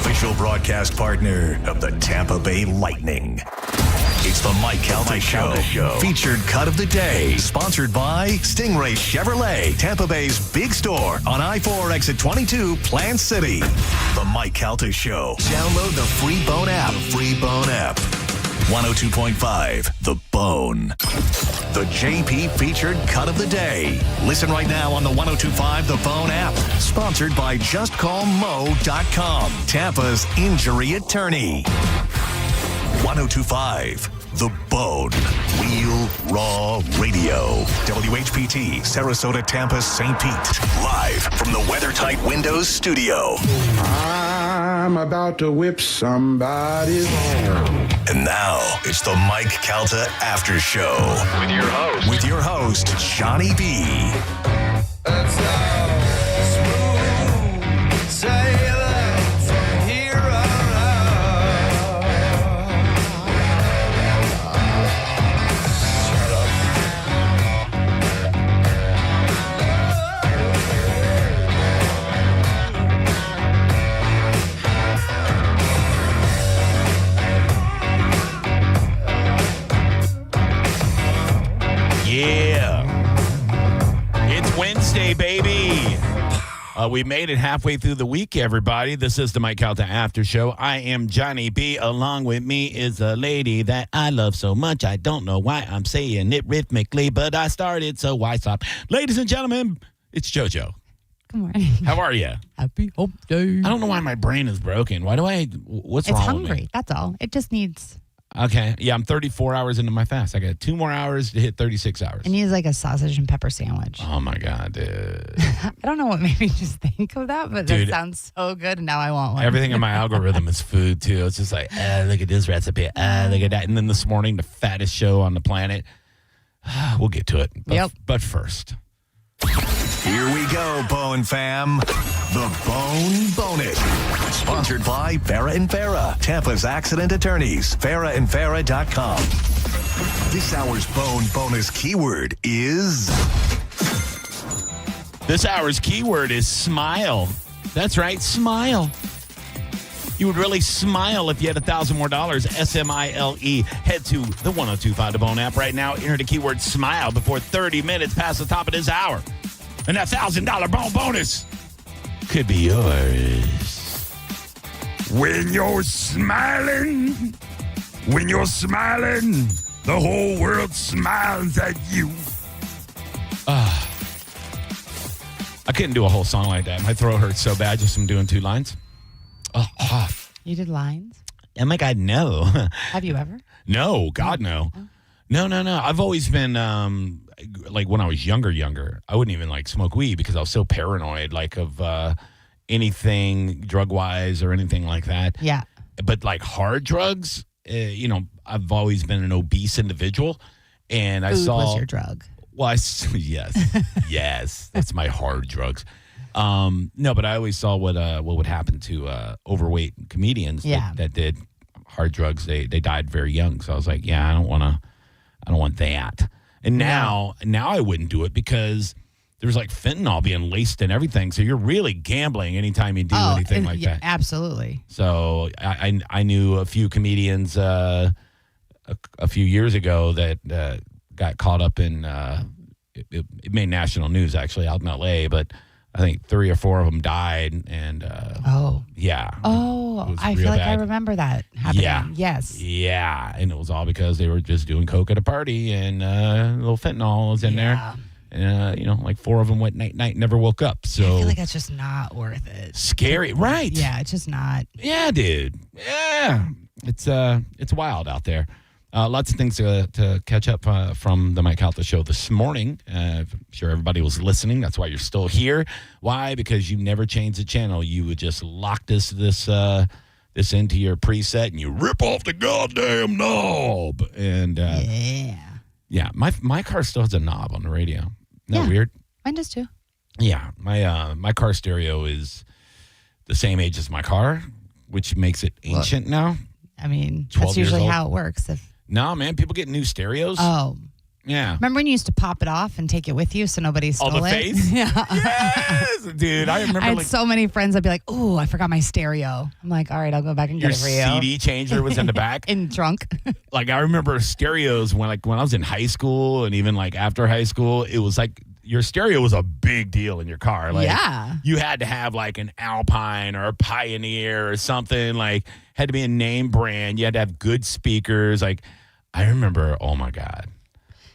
official broadcast partner of the Tampa Bay Lightning. It's the Mike Calta Show. Featured cut of the day. Sponsored by Stingray Chevrolet, Tampa Bay's big store on I-4 exit 22, Plant City. The Mike Calta Show. Download the free Bone app. 102.5, The Bone. The JP featured cut of the day. Listen right now on the 102.5 The Bone app. Sponsored by JustCallMo.com, Tampa's injury attorney. 102.5 The Bone. Real Raw Radio. WHPT, Sarasota, Tampa, St. Pete. Live from the WeatherTight Windows studio. I'm about to whip somebody's ass. And now, it's the Mike Calta Aftershow. With your host, Johnny B. That's how smooth sailing from here on out. Shut up. Yeah. It's Wednesday, baby. We made it halfway through the week, everybody. This is the Mike Calta After Show. I am Johnny B. Along with me is a lady that I love so much. I don't know why I'm saying it rhythmically, but I started, so why stop? Ladies and gentlemen, it's JoJo. Good morning. How are you? Happy hump day. I don't know why my brain is broken. What's It's wrong hungry. with me? That's all. It just needs. Okay. Yeah, I'm 34 hours into my fast. I got 2 more hours to hit 36 hours. It needs like a sausage and pepper sandwich. Oh, my God, dude. I don't know what made me just think of that, but Dude, that sounds so good, and now I want one. Everything in my algorithm is food, too. It's just like, look at this recipe. Look at that. And then this morning, the fattest show on the planet. We'll get to it. But first. Here we go, Bone fam. The Bone Bonus. Sponsored by Farah and Farah, Tampa's accident attorneys. FarahandFarah.com. This hour's Bone Bonus keyword is... This hour's keyword is smile. That's right, smile. You would really smile if you had $1,000 more. SMILE. Head to the 1025 The Bone app right now. Enter the keyword smile before 30 minutes past the top of this hour. And that $1,000 Bone Bonus could be yours. When you're smiling, the whole world smiles at you. I couldn't do a whole song like that. My throat hurts so bad just from doing 2 lines. You did lines? Oh, my God, no. Have you ever? No, God, no. No. I've always been, like, when I was younger, I wouldn't even, like, smoke weed because I was so paranoid, like, of anything drug-wise or anything like that. Yeah. But, like, hard drugs, I've always been an obese individual. And I Food saw... was your drug. Well, yes, that's my hard drugs. No, but I always saw what would happen to overweight comedians that did hard drugs. They died very young. So I was like, yeah, I don't want that. And now I wouldn't do it because there's like fentanyl being laced in everything. So you're really gambling anytime you do anything like that. Absolutely. So I knew a few comedians a few years ago that got caught up in it made national news actually out in LA, but I think 3 or 4 of them died, and yeah. Oh, I feel like bad. I remember that happening. Yeah. Yes. Yeah, and it was all because they were just doing coke at a party, and a little fentanyl was in there. And, like 4 of them went night, never woke up. So I feel like that's just not worth it. Scary, right? Yeah, it's just not. Yeah, dude. Yeah, it's wild out there. Lots of things to catch up from the Mike Calta Show this morning. I'm sure everybody was listening. That's why you're still here. Why? Because you never changed the channel. You would just lock this into your preset and you rip off the goddamn knob. And yeah, my car still has a knob on the radio. Isn't that weird? Mine does too. Yeah, my car stereo is the same age as my car, which makes it ancient now. I mean, 12 that's usually years old. how it works. No, man, people get new stereos. Oh, Yeah. Remember when you used to pop it off and take it with you so nobody stole the it? face? Yeah. Yes, dude. I remember I had like so many friends that'd be like, "Oh, I forgot my stereo." I'm like, "All right, I'll go back and your get it for you." CD changer was in the back. In trunk. Like I remember stereos when I was in high school and even like after high school, it was like your stereo was a big deal in your car. Like Yeah. you had to have like an Alpine or a Pioneer or something, like had to be a name brand. You had to have good speakers. Like I remember, oh my God.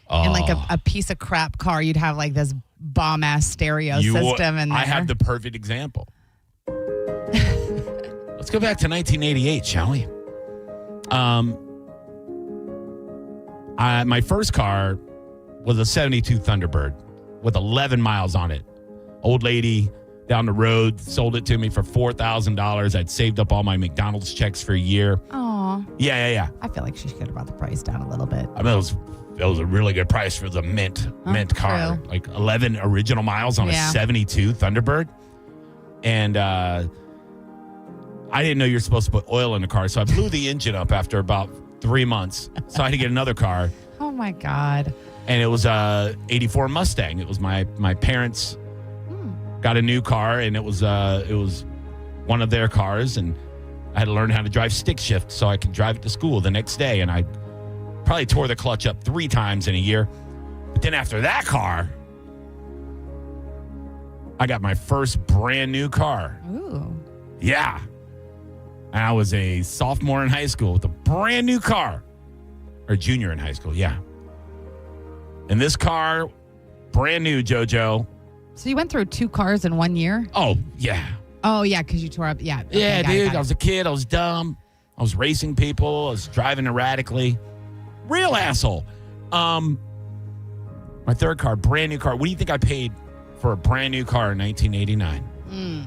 In like a piece of crap car, you'd have like this bomb ass stereo system in there. I have the perfect example. Let's go back to 1988, shall we? My first car was a 72 Thunderbird with 11 miles on it. Old lady down the road sold it to me for $4,000. I'd saved up all my McDonald's checks for a year. Aw. Yeah. I feel like she could have brought the price down a little bit. I mean, it was a really good price for the mint car. True. Like 11 original miles on a 72 Thunderbird. And I didn't know you were supposed to put oil in the car, so I blew the engine up after about 3 months. So I had to get another car. Oh my God. And it was a 84 Mustang. It was my parents got a new car, and it was one of their cars, and I had to learn how to drive stick shift so I could drive it to school the next day. And I probably tore the clutch up 3 times in a year. But then after that car, I got my first brand new car. Ooh. Yeah. And I was a sophomore in high school with a brand new car. Or junior in high school, yeah. And this car, brand new, JoJo. So you went through 2 cars in 1 year? Oh, yeah. Oh, yeah, because you tore up. Yeah. Okay, Yeah, got it, dude. got I it. was a kid. I was dumb. I was racing people. I was driving erratically. Real asshole. My third car, brand new car. What do you think I paid for a brand new car in 1989?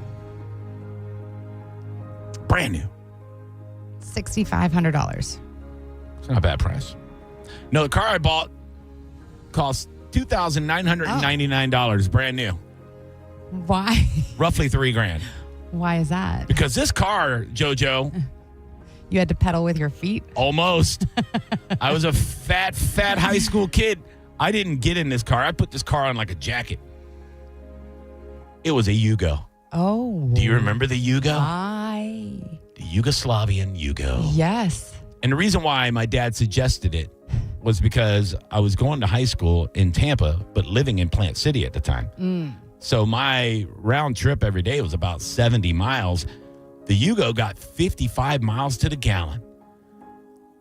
Brand new. $6,500. It's not a bad price. No, the car I bought cost $2,999, brand new. Why? Roughly $3,000. Why is that? Because this car, JoJo, You had to pedal with your feet? almost. I was a fat high school kid. I didn't get in this car. I put this car on like a jacket. It was a Yugo. Oh. Do you remember the Yugo? Why? The Yugoslavian Yugo. Yes. And the reason why my dad suggested it was because I was going to high school in Tampa, but living in Plant City at the time. So my round trip every day was about 70 miles. The Yugo got 55 miles to the gallon.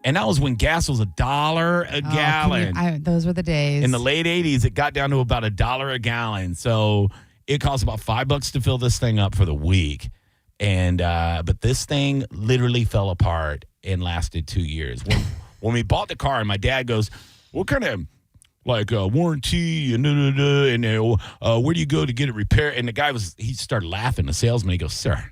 And that was when gas was $1 a gallon. Those were the days. In the late 80s, it got down to about $1 a gallon. So it cost about $5 to fill this thing up for the week. And but this thing literally fell apart and lasted 2 years. When we bought the car, and my dad goes, "What kind of like warranty and where do you go to get it repaired?" And the guy he started laughing. The salesman, he goes, "Sir,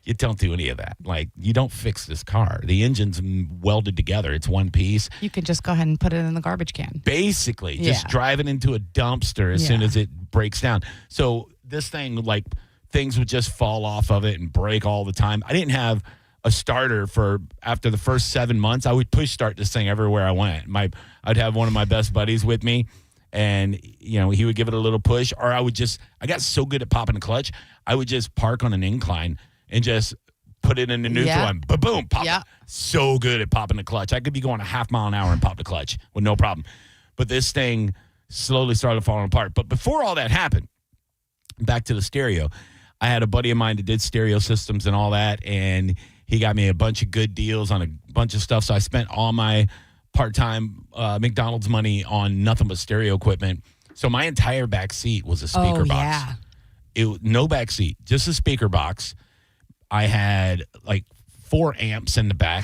you don't do any of that. Like, you don't fix this car. The engine's welded together. It's one piece. You could just go ahead and put it in the garbage can. Basically, just Yeah. drive it into a dumpster as soon Yeah. as it breaks down." So this thing, like, things would just fall off of it and break all the time. I didn't have a starter after the first 7 months. I would push start this thing everywhere I went. I'd have one of my best buddies with me, and he would give it a little push, or I got so good at popping the clutch, I would just park on an incline and just put it in the neutral and boom, pop. Yeah. So good at popping the clutch. I could be going a half mile an hour and pop the clutch with no problem. But this thing slowly started falling apart. But before all that happened, back to the stereo, I had a buddy of mine that did stereo systems and all that, and he got me a bunch of good deals on a bunch of stuff. So I spent all my part-time McDonald's money on nothing but stereo equipment. So my entire back seat was a speaker box. Yeah. No back seat, just a speaker box. I had like 4 amps in the back.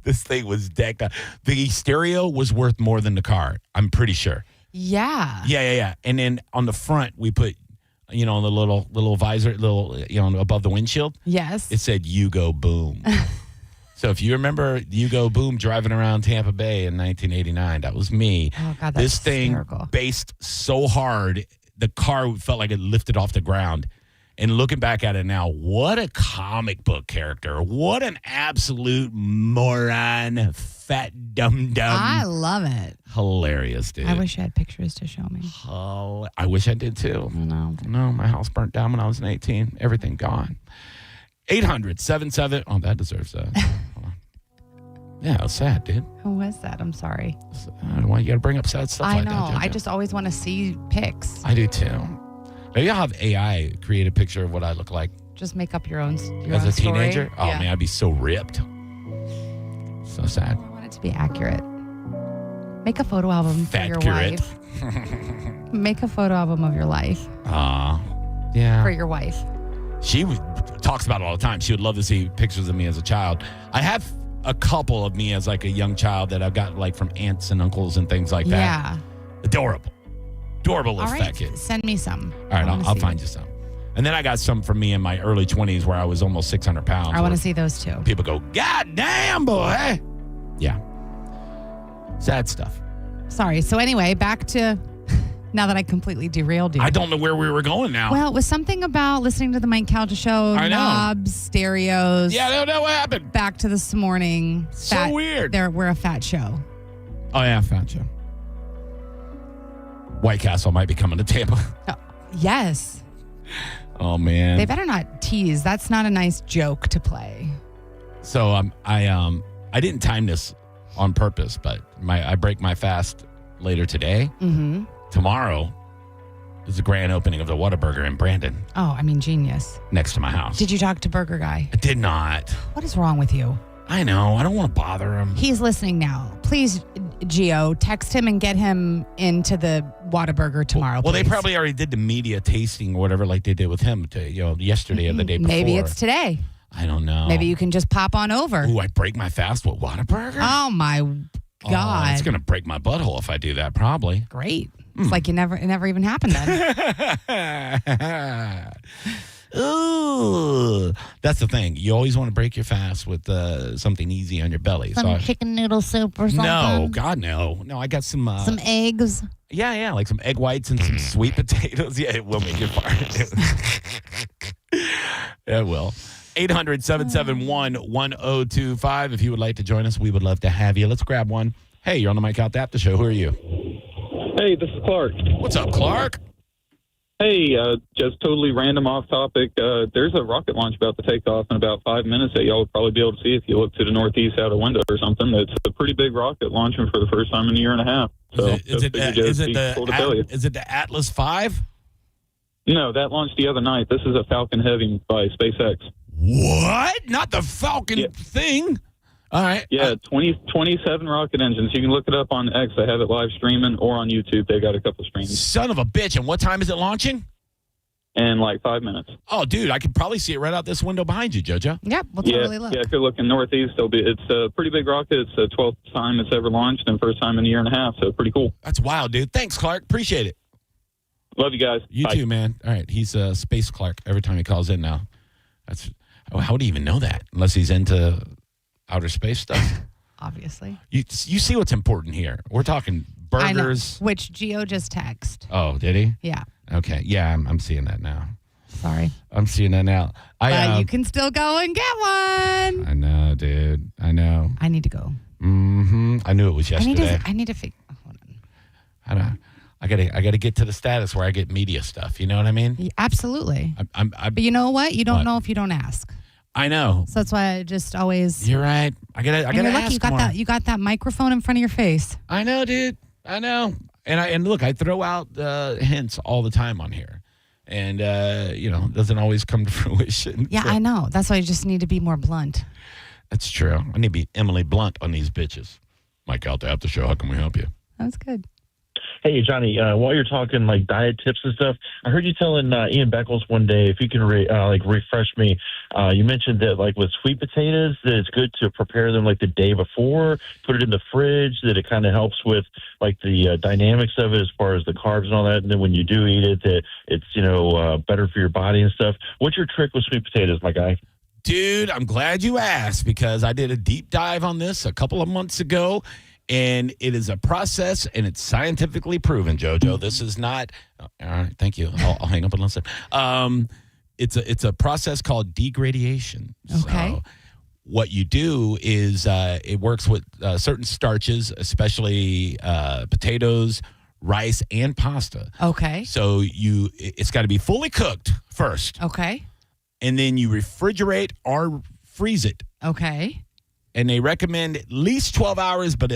This thing was decked out. The stereo was worth more than the car, I'm pretty sure. Yeah. Yeah. And then on the front, we put, on the little visor, above the windshield. Yes. It said Yugo Boom. So if you remember Yugo Boom driving around Tampa Bay in 1989, that was me. Oh, God, that's this thing hysterical. based so hard, the car felt like it lifted off the ground. And looking back at it now, what a comic book character. What an absolute moron, fat dum-dum. I love it. Hilarious, dude. I wish I had pictures to show me. Oh, I wish I did too. No. No, my house burnt down when I was 18. Everything gone. 800-77. Oh, that deserves that. Hold on. Yeah, it was sad, dude. Who was that? I'm sorry. Why you got to bring up sad stuff I like know. that? I JoJo? just always want to see pics. I do too. Maybe I'll have AI create a picture of what I look like Just make up your own as a story. teenager. Oh, Yeah. man, I'd be so ripped. So sad. I want it to be accurate. Make a photo album for your Fat-curate. wife. Make a photo album of your life Yeah. for your wife. She talks about it all the time. She would love to see pictures of me as a child. I have a couple of me as like a young child that I've got like from aunts and uncles and things like that. Yeah. Adorable. Adorable All little right. fat kid. Send me some. All right, I'll find you some. And then I got some from me in my early 20s where I was almost 600 pounds. I want where to see those too. people go, God damn, boy. Yeah. Sad stuff. Sorry. So anyway, back to now that I completely derailed you. I don't know where we were going now. Well, it was something about listening to the Mike Calta show, I know. knobs, stereos. Yeah, I don't know what happened. Back to this morning. So weird. We're a fat show. Oh, yeah, fat show. White Castle might be coming to Tampa. Oh, yes. Oh, man. They better not tease. That's not a nice joke to play. So I didn't time this on purpose, but I break my fast later today. Mm-hmm. Tomorrow is the grand opening of the Whataburger in Brandon, Oh, I mean, genius. next to my house. Did you talk to Burger Guy? I did not. What is wrong with you? I know. I don't want to bother him. He's listening now. Please, Gio, text him and get him into the Whataburger tomorrow. Well, they please. probably already did the media tasting or whatever, like they did with him, yesterday or the day before. Maybe it's today. I don't know. Maybe you can just pop on over. Ooh, I break my fast with Whataburger? Oh my God! It's gonna break my butthole if I do that. Probably. Great. It's like it never even happened then. Ooh, that's the thing. You always want to break your fast with something easy on your belly. Some chicken noodle soup or something. No, God, no. No, I got some. Some eggs. Yeah, like some egg whites and some sweet potatoes. Yeah, it will make you fart. It will. 800-771-1025. If you would like to join us, we would love to have you. Let's grab one. Hey, you're on the Mike Calta Aftershow. Who are you? Hey, this is Clark. What's up, Clark? Hey, just totally random off topic. There's a rocket launch about to take off in about 5 minutes that y'all would probably be able to see if you look to the northeast out a window or something. It's a pretty big rocket launching for the first time in a year and a half. So Is it the Atlas V? No, that launched the other night. This is a Falcon Heavy by SpaceX. What? Not the Falcon thing? All right. Yeah, 27 rocket engines. You can look it up on X. They have it live streaming, or on YouTube. They got a couple streams. Son of a bitch. And what time is it launching? In like 5 minutes. Oh, dude, I can probably see it right out this window behind you, JoJo. Yep, we'll totally look. Yeah, if you're looking northeast, it's a pretty big rocket. It's the 12th time it's ever launched and first time in a year and a half, so pretty cool. That's wild, dude. Thanks, Clark. Appreciate it. Love you guys. You Bye. too, man. All right. He's Space Clark every time he calls in now. How would he even know that? Unless he's into outer space stuff. Obviously. You see what's important here. We're talking burgers. I know, which Gio just text. Oh, did he? Yeah. Okay. Yeah, I'm seeing that now. Sorry. I'm seeing that now. But you can still go and get one. I know, dude. I know. I need to go. Mm-hmm. I knew it was yesterday. I need to figure. Hold on. I gotta get to the status where I get media stuff. You know what I mean? Yeah, absolutely. But you know what? You don't What? know if you don't ask. I know. So that's why I just always. You're right. I gotta you're lucky ask you got more. that. You got that microphone in front of your face. I know, dude. I know. And look, I throw out hints all the time on here, and it doesn't always come to fruition. Yeah, So- I know. That's why I just need to be more blunt. That's true. I need to be Emily Blunt on these bitches. Mike Calta Aftershow. How can we help you? That's good. Hey, Johnny, while you're talking like diet tips and stuff, I heard you telling Ian Beckles one day, if you can refresh me, you mentioned that like with sweet potatoes, that it's good to prepare them like the day before, put it in the fridge, that it kind of helps with like the dynamics of it as far as the carbs and all that. And then when you do eat it, that it's, better for your body and stuff. What's your trick with sweet potatoes, my guy? Dude, I'm glad you asked because I did a deep dive on this a couple of months ago. And it is a process, and it's scientifically proven, JoJo. This is not. All right, thank you. I'll hang up and listen. it's a process called degradation. Okay. So what you do is it works with certain starches, especially potatoes, rice, and pasta. Okay. So it's got to be fully cooked first, Okay. and then you refrigerate or freeze it. Okay. And they recommend at least 12 hours, but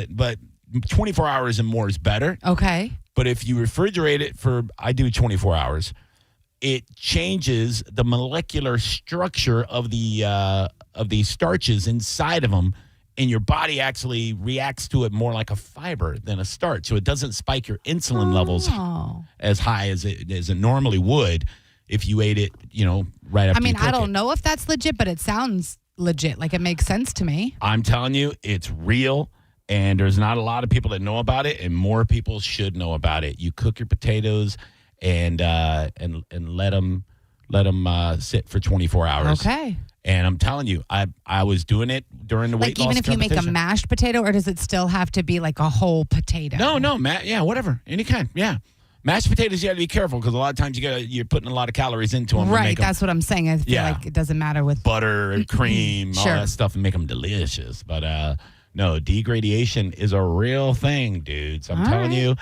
24 hours and more is better. Okay. But if you refrigerate it I do 24 hours, it changes the molecular structure of the starches inside of them, and your body actually reacts to it more like a fiber than a starch. So it doesn't spike your insulin levels as high as it normally would if you ate it, right after you cook I don't know if that's legit, but it sounds legit. Like, it makes sense to me. I'm telling you, it's real, and there's not a lot of people that know about it, and more people should know about it. You cook your potatoes and let them sit for 24 hours. Okay. And I'm telling you, I was doing it during the weight Like, even loss if you make a competition. mashed potato, or does it still have to be like a whole potato? No, Matt. Yeah, whatever, any kind. Yeah, mashed potatoes. You got to be careful because a lot of times you're putting a lot of calories into them. Right. That's what I'm saying. I feel Yeah. like it doesn't matter with butter and cream, all Sure. that stuff, and make them delicious. But no, degradation is a real thing, dudes. I'm telling you.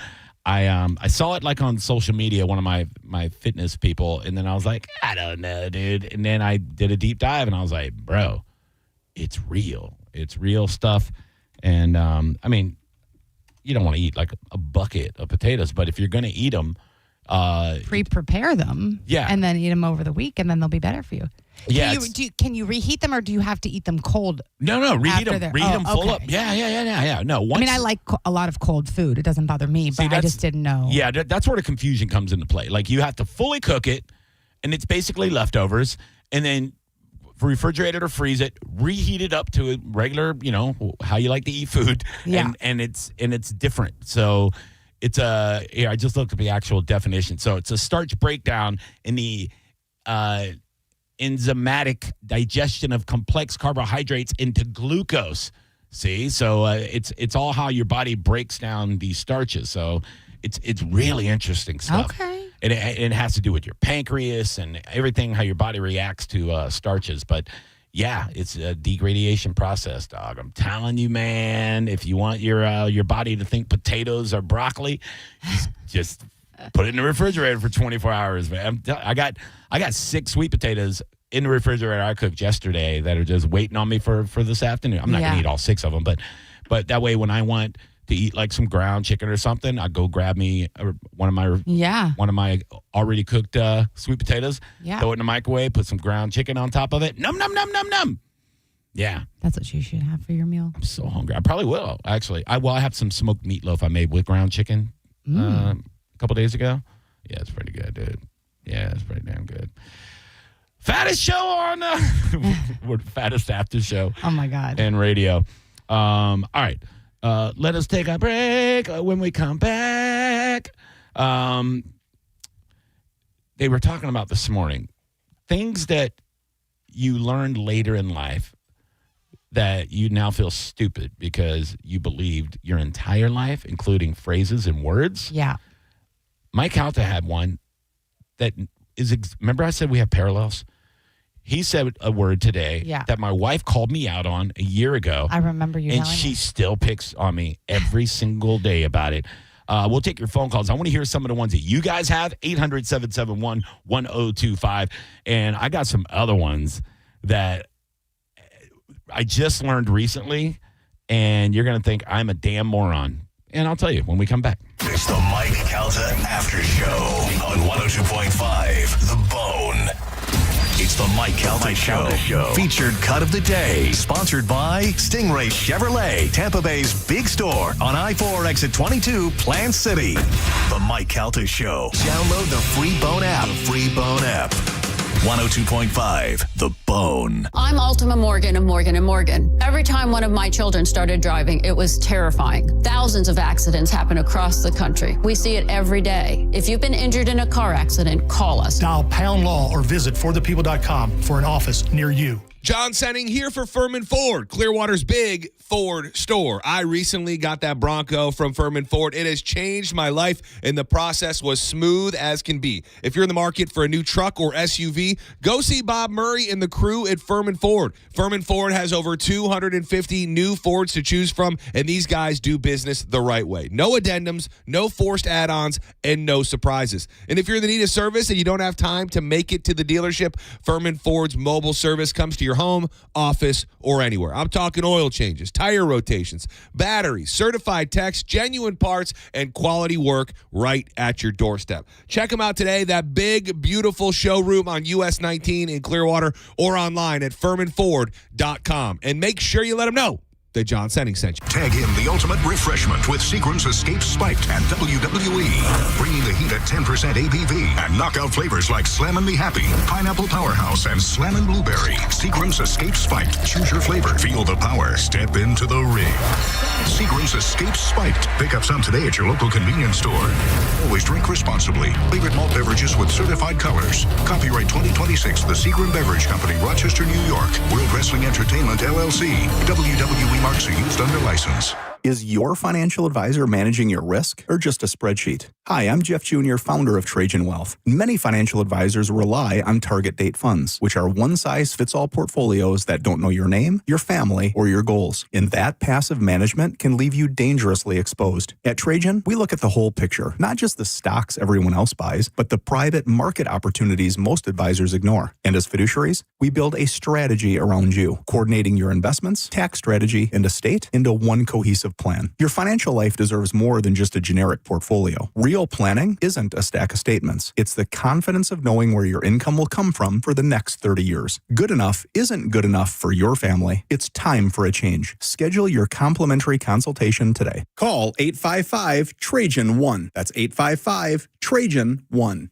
I saw it like on social media, one of my fitness people, and then I was like, I don't know, dude. And then I did a deep dive, and I was like, bro, it's real. It's real stuff. And I mean, you don't want to eat like a bucket of potatoes, but if you're going to eat them, pre-prepare them. Yeah. And then eat them over the week, and then they'll be better for you. Yeah, Can you reheat them, or do you have to eat them cold? no, reheat After them, they're- full okay. up. Yeah. No, once, I like a lot of cold food. It doesn't bother me, but I that's- just didn't know. Yeah, that's where the confusion comes into play. Like, you have to fully cook it, and it's basically leftovers, and then refrigerate it or freeze it, reheat it up to a regular, how you like to eat food. Yeah. And it's different. So it's I just looked at the actual definition. So it's a starch breakdown in the enzymatic digestion of complex carbohydrates into glucose. See, so it's all how your body breaks down these starches. So it's really interesting stuff. Okay. And it has to do with your pancreas and everything, how your body reacts to starches. But yeah, it's a degradation process, dog. I'm telling you, man. If you want your body to think potatoes are broccoli, just put it in the refrigerator for 24 hours, man. I got 6 sweet potatoes in the refrigerator I cooked yesterday that are just waiting on me for this afternoon. I'm not gonna eat all 6 of them, but that way when I want to eat like some ground chicken or something, I go grab me one of my already cooked sweet potatoes, throw it in the microwave, put some ground chicken on top of it. Num num num num num. Yeah, That's what you should have for your meal. I'm so hungry. I probably will actually. I have some smoked meatloaf I made with ground chicken a couple days ago. Yeah, it's pretty good, dude. Yeah, it's pretty damn good. Fattest show on fattest after show. Oh my God. And radio. All right. Let us take a break. When we come back, they were talking about this morning things that you learned later in life that you now feel stupid because you believed your entire life, including phrases and words. Yeah. Mike Calta had one that is, remember I said we have parallels? He said a word today that my wife called me out on a year ago. I remember you and telling she me. still picks on me every single day about it. We'll take your phone calls. I want to hear some of the ones that you guys have, 800-771-1025. And I got some other ones that I just learned recently, and you're going to think I'm a damn moron. And I'll tell you when we come back. It's the Mike Calta After Show on 102.5 The Bone. It's the Mike Calta Show. Featured cut of the day. Sponsored by Stingray Chevrolet, Tampa Bay's big store on I-4 exit 22, Plant City. The Mike Calta Show. Download the free Bone app. 102.5 The Bone. I'm Altima Morgan of Morgan & Morgan. Every time one of my children started driving, it was terrifying. Thousands of accidents happen across the country. We see it every day. If you've been injured in a car accident, call us. Dial pound law or visit forthepeople.com for an office near you. John Senning here for Furman Ford, Clearwater's big Ford store. I recently got that Bronco from Furman Ford. It has changed my life, and the process was smooth as can be. If you're in the market for a new truck or SUV, see, go see Bob Murray and the crew at Furman Ford. Furman Ford has over 250 new Fords to choose from, and these guys do business the right way. No addendums, no forced add-ons, and no surprises. And if you're in the need of service and you don't have time to make it to the dealership, Furman Ford's mobile service comes to your home, office, or anywhere. I'm talking oil changes, tire rotations, batteries, certified techs, genuine parts, and quality work right at your doorstep. Check them out today, that big, beautiful showroom on US 19 in Clearwater, or online at FurmanFord.com. And make sure you let them know that John Senning sent you. Tag in the ultimate refreshment with Seagram's Escape Spiked and WWE. Bringing the heat at 10% ABV and knockout flavors like Slammin' Me Happy, Pineapple Powerhouse, and Slammin' Blueberry. Seagram's Escape Spiked. Choose your flavor. Feel the power. Step into the ring. Seagram's Escape Spiked. Pick up some today at your local convenience store. Always drink responsibly. Flavored malt beverages with certified colors. Copyright 2026, the Seagram Beverage Company, Rochester, New York. World Wrestling Entertainment, LLC. WWE marks are used under license. Is your financial advisor managing your risk or just a spreadsheet? Hi, I'm Jeff Jr., founder of Trajan Wealth. Many financial advisors rely on target date funds, which are one-size-fits-all portfolios that don't know your name, your family, or your goals. And that passive management can leave you dangerously exposed. At Trajan, we look at the whole picture, not just the stocks everyone else buys, but the private market opportunities most advisors ignore. And as fiduciaries, we build a strategy around you, coordinating your investments, tax strategy, and estate into one cohesive plan. Your financial life deserves more than just a generic portfolio. Real planning isn't a stack of statements. It's the confidence of knowing where your income will come from for the next 30 years. Good enough isn't good enough for your family. It's time for a change. Schedule your complimentary consultation today. Call 855-TRAJAN-1. That's 855-TRAJAN-1.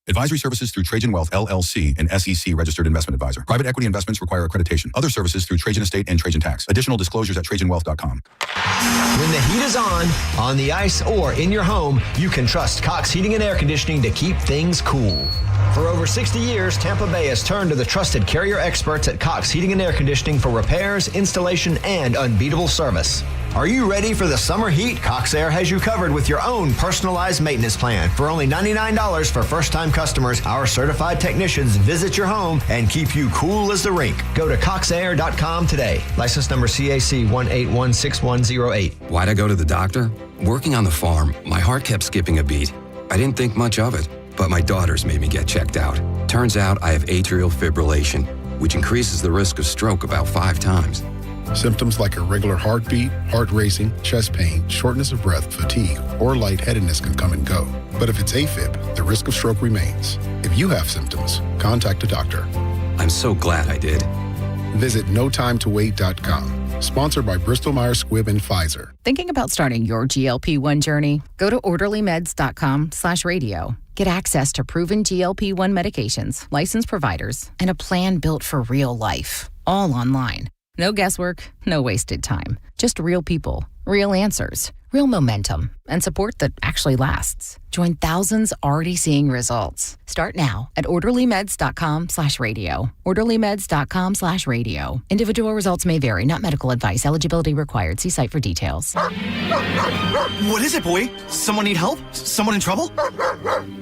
Advisory services through Trajan Wealth, LLC, an SEC registered investment advisor. Private equity investments require accreditation. Other services through Trajan Estate and Trajan Tax. Additional disclosures at TrajanWealth.com. When the heat is on the ice, or in your home, you can trust Cox Heating and Air Conditioning to keep things cool. For over 60 years, Tampa Bay has turned to the trusted Carrier experts at Cox Heating and Air Conditioning for repairs, installation, and unbeatable service. Are you ready for the summer heat? Cox Air has you covered with your own personalized maintenance plan. For only $99 for first-time customers, our certified technicians visit your home and keep you cool as the rink. Go to coxair.com today. License number CAC 1816108. Why'd I go to the doctor? Working on the farm, my heart kept skipping a beat. I didn't think much of it, but my daughters made me get checked out. Turns out I have atrial fibrillation, which increases the risk of stroke about 5 times. Symptoms like irregular heartbeat, heart racing, chest pain, shortness of breath, fatigue, or lightheadedness can come and go. But if it's AFib, the risk of stroke remains. If you have symptoms, contact a doctor. I'm so glad I did. Visit notimetowait.com. Sponsored by Bristol-Myers Squibb and Pfizer. Thinking about starting your GLP-1 journey? Go to orderlymeds.com/radio. Get access to proven GLP-1 medications, licensed providers, and a plan built for real life. All online. No guesswork, no wasted time. Just real people, real answers, real momentum, and support that actually lasts. Join thousands already seeing results. Start now at orderlymeds.com/radio. orderlymeds.com/radio. Individual results may vary, not medical advice. Eligibility required. See site for details. What is it, boy? Someone need help? Someone in trouble?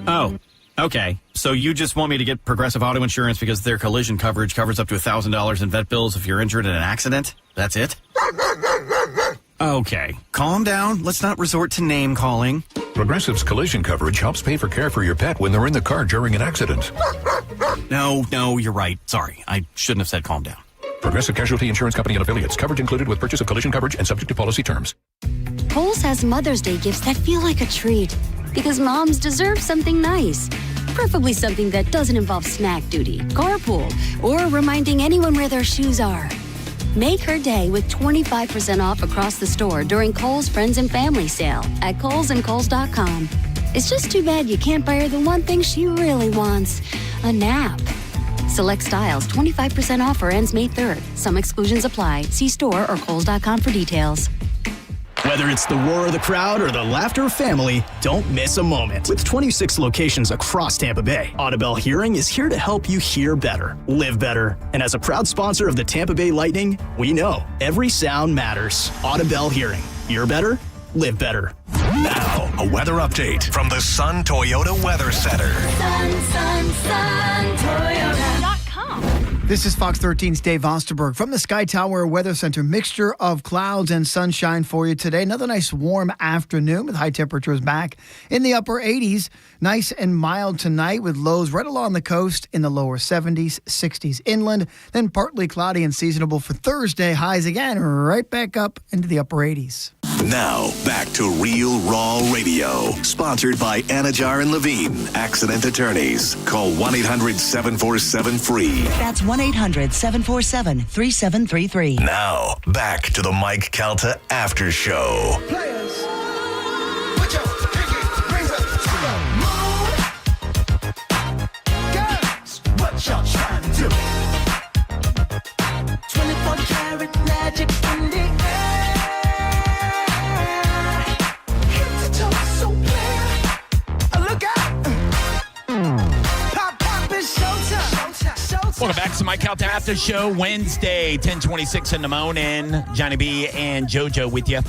Oh, okay. So you just want me to get Progressive Auto Insurance because their collision coverage covers up to $1,000 in vet bills if you're injured in an accident? That's it? Okay, calm down. Let's not resort to name calling. Progressive's collision coverage helps pay for care for your pet when they're in the car during an accident. No, you're right. Sorry, I shouldn't have said calm down. Progressive Casualty Insurance Company and Affiliates. Coverage included with purchase of collision coverage and subject to policy terms. Kohl's has Mother's Day gifts that feel like a treat because moms deserve something nice. Preferably something that doesn't involve snack duty, carpool, or reminding anyone where their shoes are. Make her day with 25% off across the store during Kohl's Friends and Family Sale at Kohl's and Kohl's.com. It's just too bad you can't buy her the one thing she really wants, a nap. Select styles 25% off or ends May 3rd. Some exclusions apply. See store or Kohl's.com for details. Whether it's the roar of the crowd or the laughter of family, don't miss a moment. With 26 locations across Tampa Bay, Audibel Hearing is here to help you hear better, live better. And as a proud sponsor of the Tampa Bay Lightning, we know every sound matters. Audibel Hearing. Hear better, live better. Now, a weather update from the Sun Toyota Weather Center. Sun, Toyota. This is Fox 13's Dave Osterberg from the Sky Tower Weather Center. Mixture of clouds and sunshine for you today. Another nice warm afternoon with high temperatures back in the upper 80s. Nice and mild tonight with lows right along the coast in the lower 70s, 60s inland. Then partly cloudy and seasonable for Thursday. Highs again right back up into the upper 80s. Now, back to Real Raw Radio. Sponsored by Anajar and Levine, accident attorneys. Call 1-800-747-FREE. That's 1-800-747-3733. Now, back to the Mike Calta After Show. Players, put your pinky rings up to the moon. Girls, what y'all trying to do? 24 karat magic in the air. Head to toe so clear. Look out. Pop, pop, it's showtime. Welcome back to Mike Calta After Show, Wednesday, 10:26 in the morning. Johnny B and JoJo with you.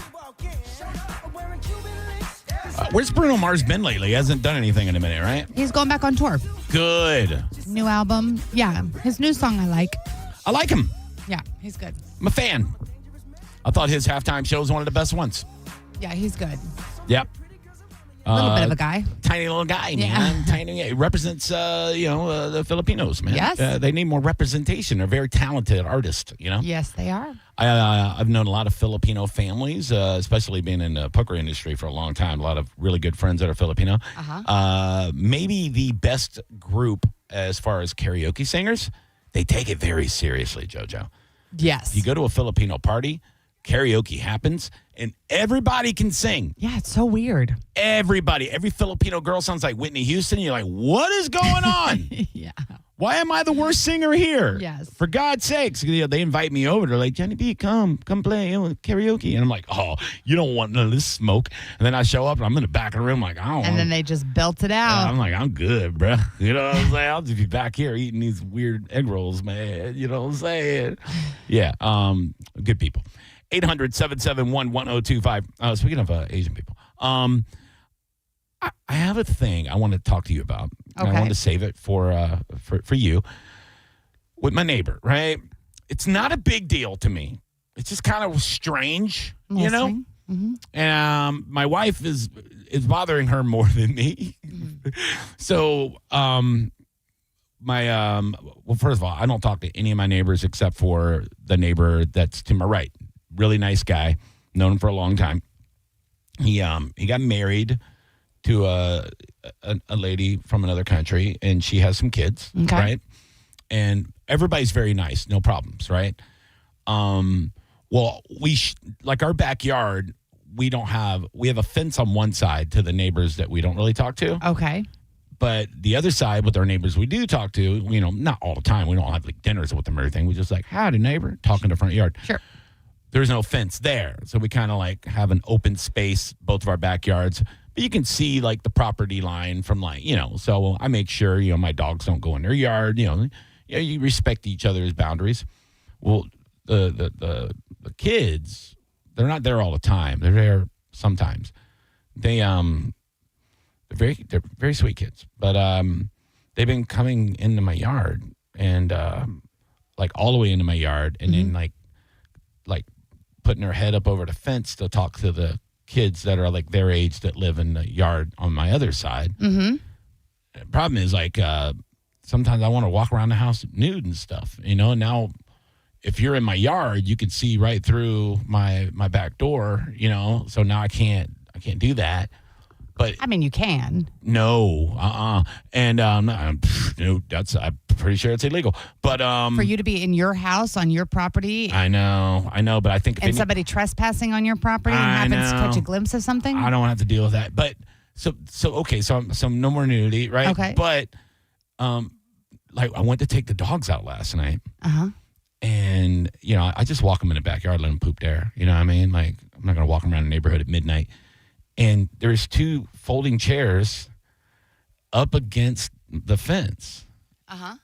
Where's Bruno Mars been lately? He hasn't done anything in a minute, right? He's going back on tour. Good. New album. Yeah. His new song I like. I like him. Yeah, he's good. I'm a fan. I thought his halftime show was one of the best ones. Yeah, he's good. Yep. A little bit of a guy. Tiny little guy, man. Yeah. Tiny. It represents, the Filipinos, man. Yes. They need more representation. They're very talented artists, Yes, they are. I've known a lot of Filipino families, especially being in the poker industry for a long time. A lot of really good friends that are Filipino. Maybe the best group as far as karaoke singers. They take it very seriously, JoJo. Yes. You go to a Filipino party, karaoke happens, and everybody can sing. Yeah, it's so weird. Everybody. Every Filipino girl sounds like Whitney Houston. You're like, what is going on? Yeah. Why am I the worst singer here? Yes. For God's sakes. They invite me over. They're like, Johnny B, come play karaoke. And I'm like, oh, you don't want none of this smoke. And then I show up and I'm in the back of the room like, I don't want. And then they just belt it out. I'm like, I'm good, bro. You know what I'm saying? I'll just be back here eating these weird egg rolls, man. You know what I'm saying? Yeah. Good people. 800-771-1025. Speaking of Asian people, I have a thing I want to talk to you about. And I want to save it for you. With my neighbor, right? It's not a big deal to me. It's just kind of strange, you know? Mm-hmm. And my wife is bothering her more than me. So, well, first of all, I don't talk to any of my neighbors except for the neighbor that's to my right. Really nice guy. Known him for a long time. He got married to a lady from another country, and she has some kids, right? And everybody's very nice, no problems, right? Well, like our backyard, we have a fence on one side to the neighbors that we don't really talk to. Okay. But the other side with our neighbors we do talk to, not all the time. We don't have like dinners with them or anything. We just like, howdy neighbor, talk in the front yard. Sure. There's no fence there. So we kind of like have an open space, both of our backyards. But you can see like the property line from so I make sure, my dogs don't go in their yard, you respect each other's boundaries. Well, the kids, they're not there all the time. They're there sometimes. They're very sweet kids, but they've been coming into my yard and like all the way into my yard and then like putting their head up over the fence to talk to the kids that are like their age that live in the yard on my other side. Mm-hmm. The problem is like sometimes I want to walk around the house nude and stuff, Now, if you're in my yard, you can see right through my back door, So now I can't do that. But I mean, you can. No, and no, that's I'm pretty sure it's illegal. But for you to be in your house on your property, I know, but I think if somebody trespassing on your property and happens to catch a glimpse of something, I don't have to deal with that. But so okay, so no more nudity, right? Okay, but like I went to take the dogs out last night, and I just walk them in the backyard, let them poop there. You know what I mean? Like I'm not gonna walk them around the neighborhood at midnight. And there's 2 folding chairs up against the fence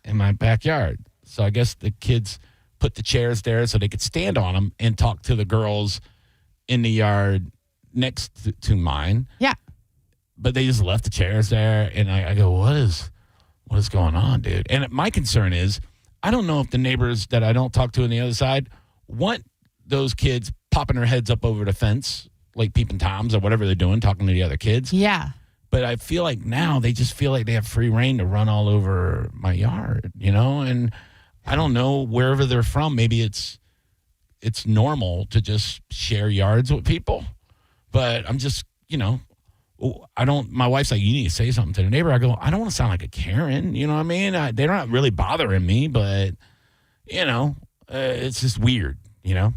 in my backyard. So I guess the kids put the chairs there so they could stand on them and talk to the girls in the yard next to mine. Yeah. But they just left the chairs there. And I go, what is going on, dude? And my concern is I don't know if the neighbors that I don't talk to on the other side want those kids popping their heads up over the fence, like peeping toms or whatever they're doing, talking to the other kids. Yeah. But I feel like now they just feel like they have free reign to run all over my yard, and I don't know wherever they're from. Maybe it's normal to just share yards with people, but I'm just, my wife's like, you need to say something to the neighbor. I go, I don't want to sound like a Karen. You know what I mean? They're not really bothering me, but, it's just weird, What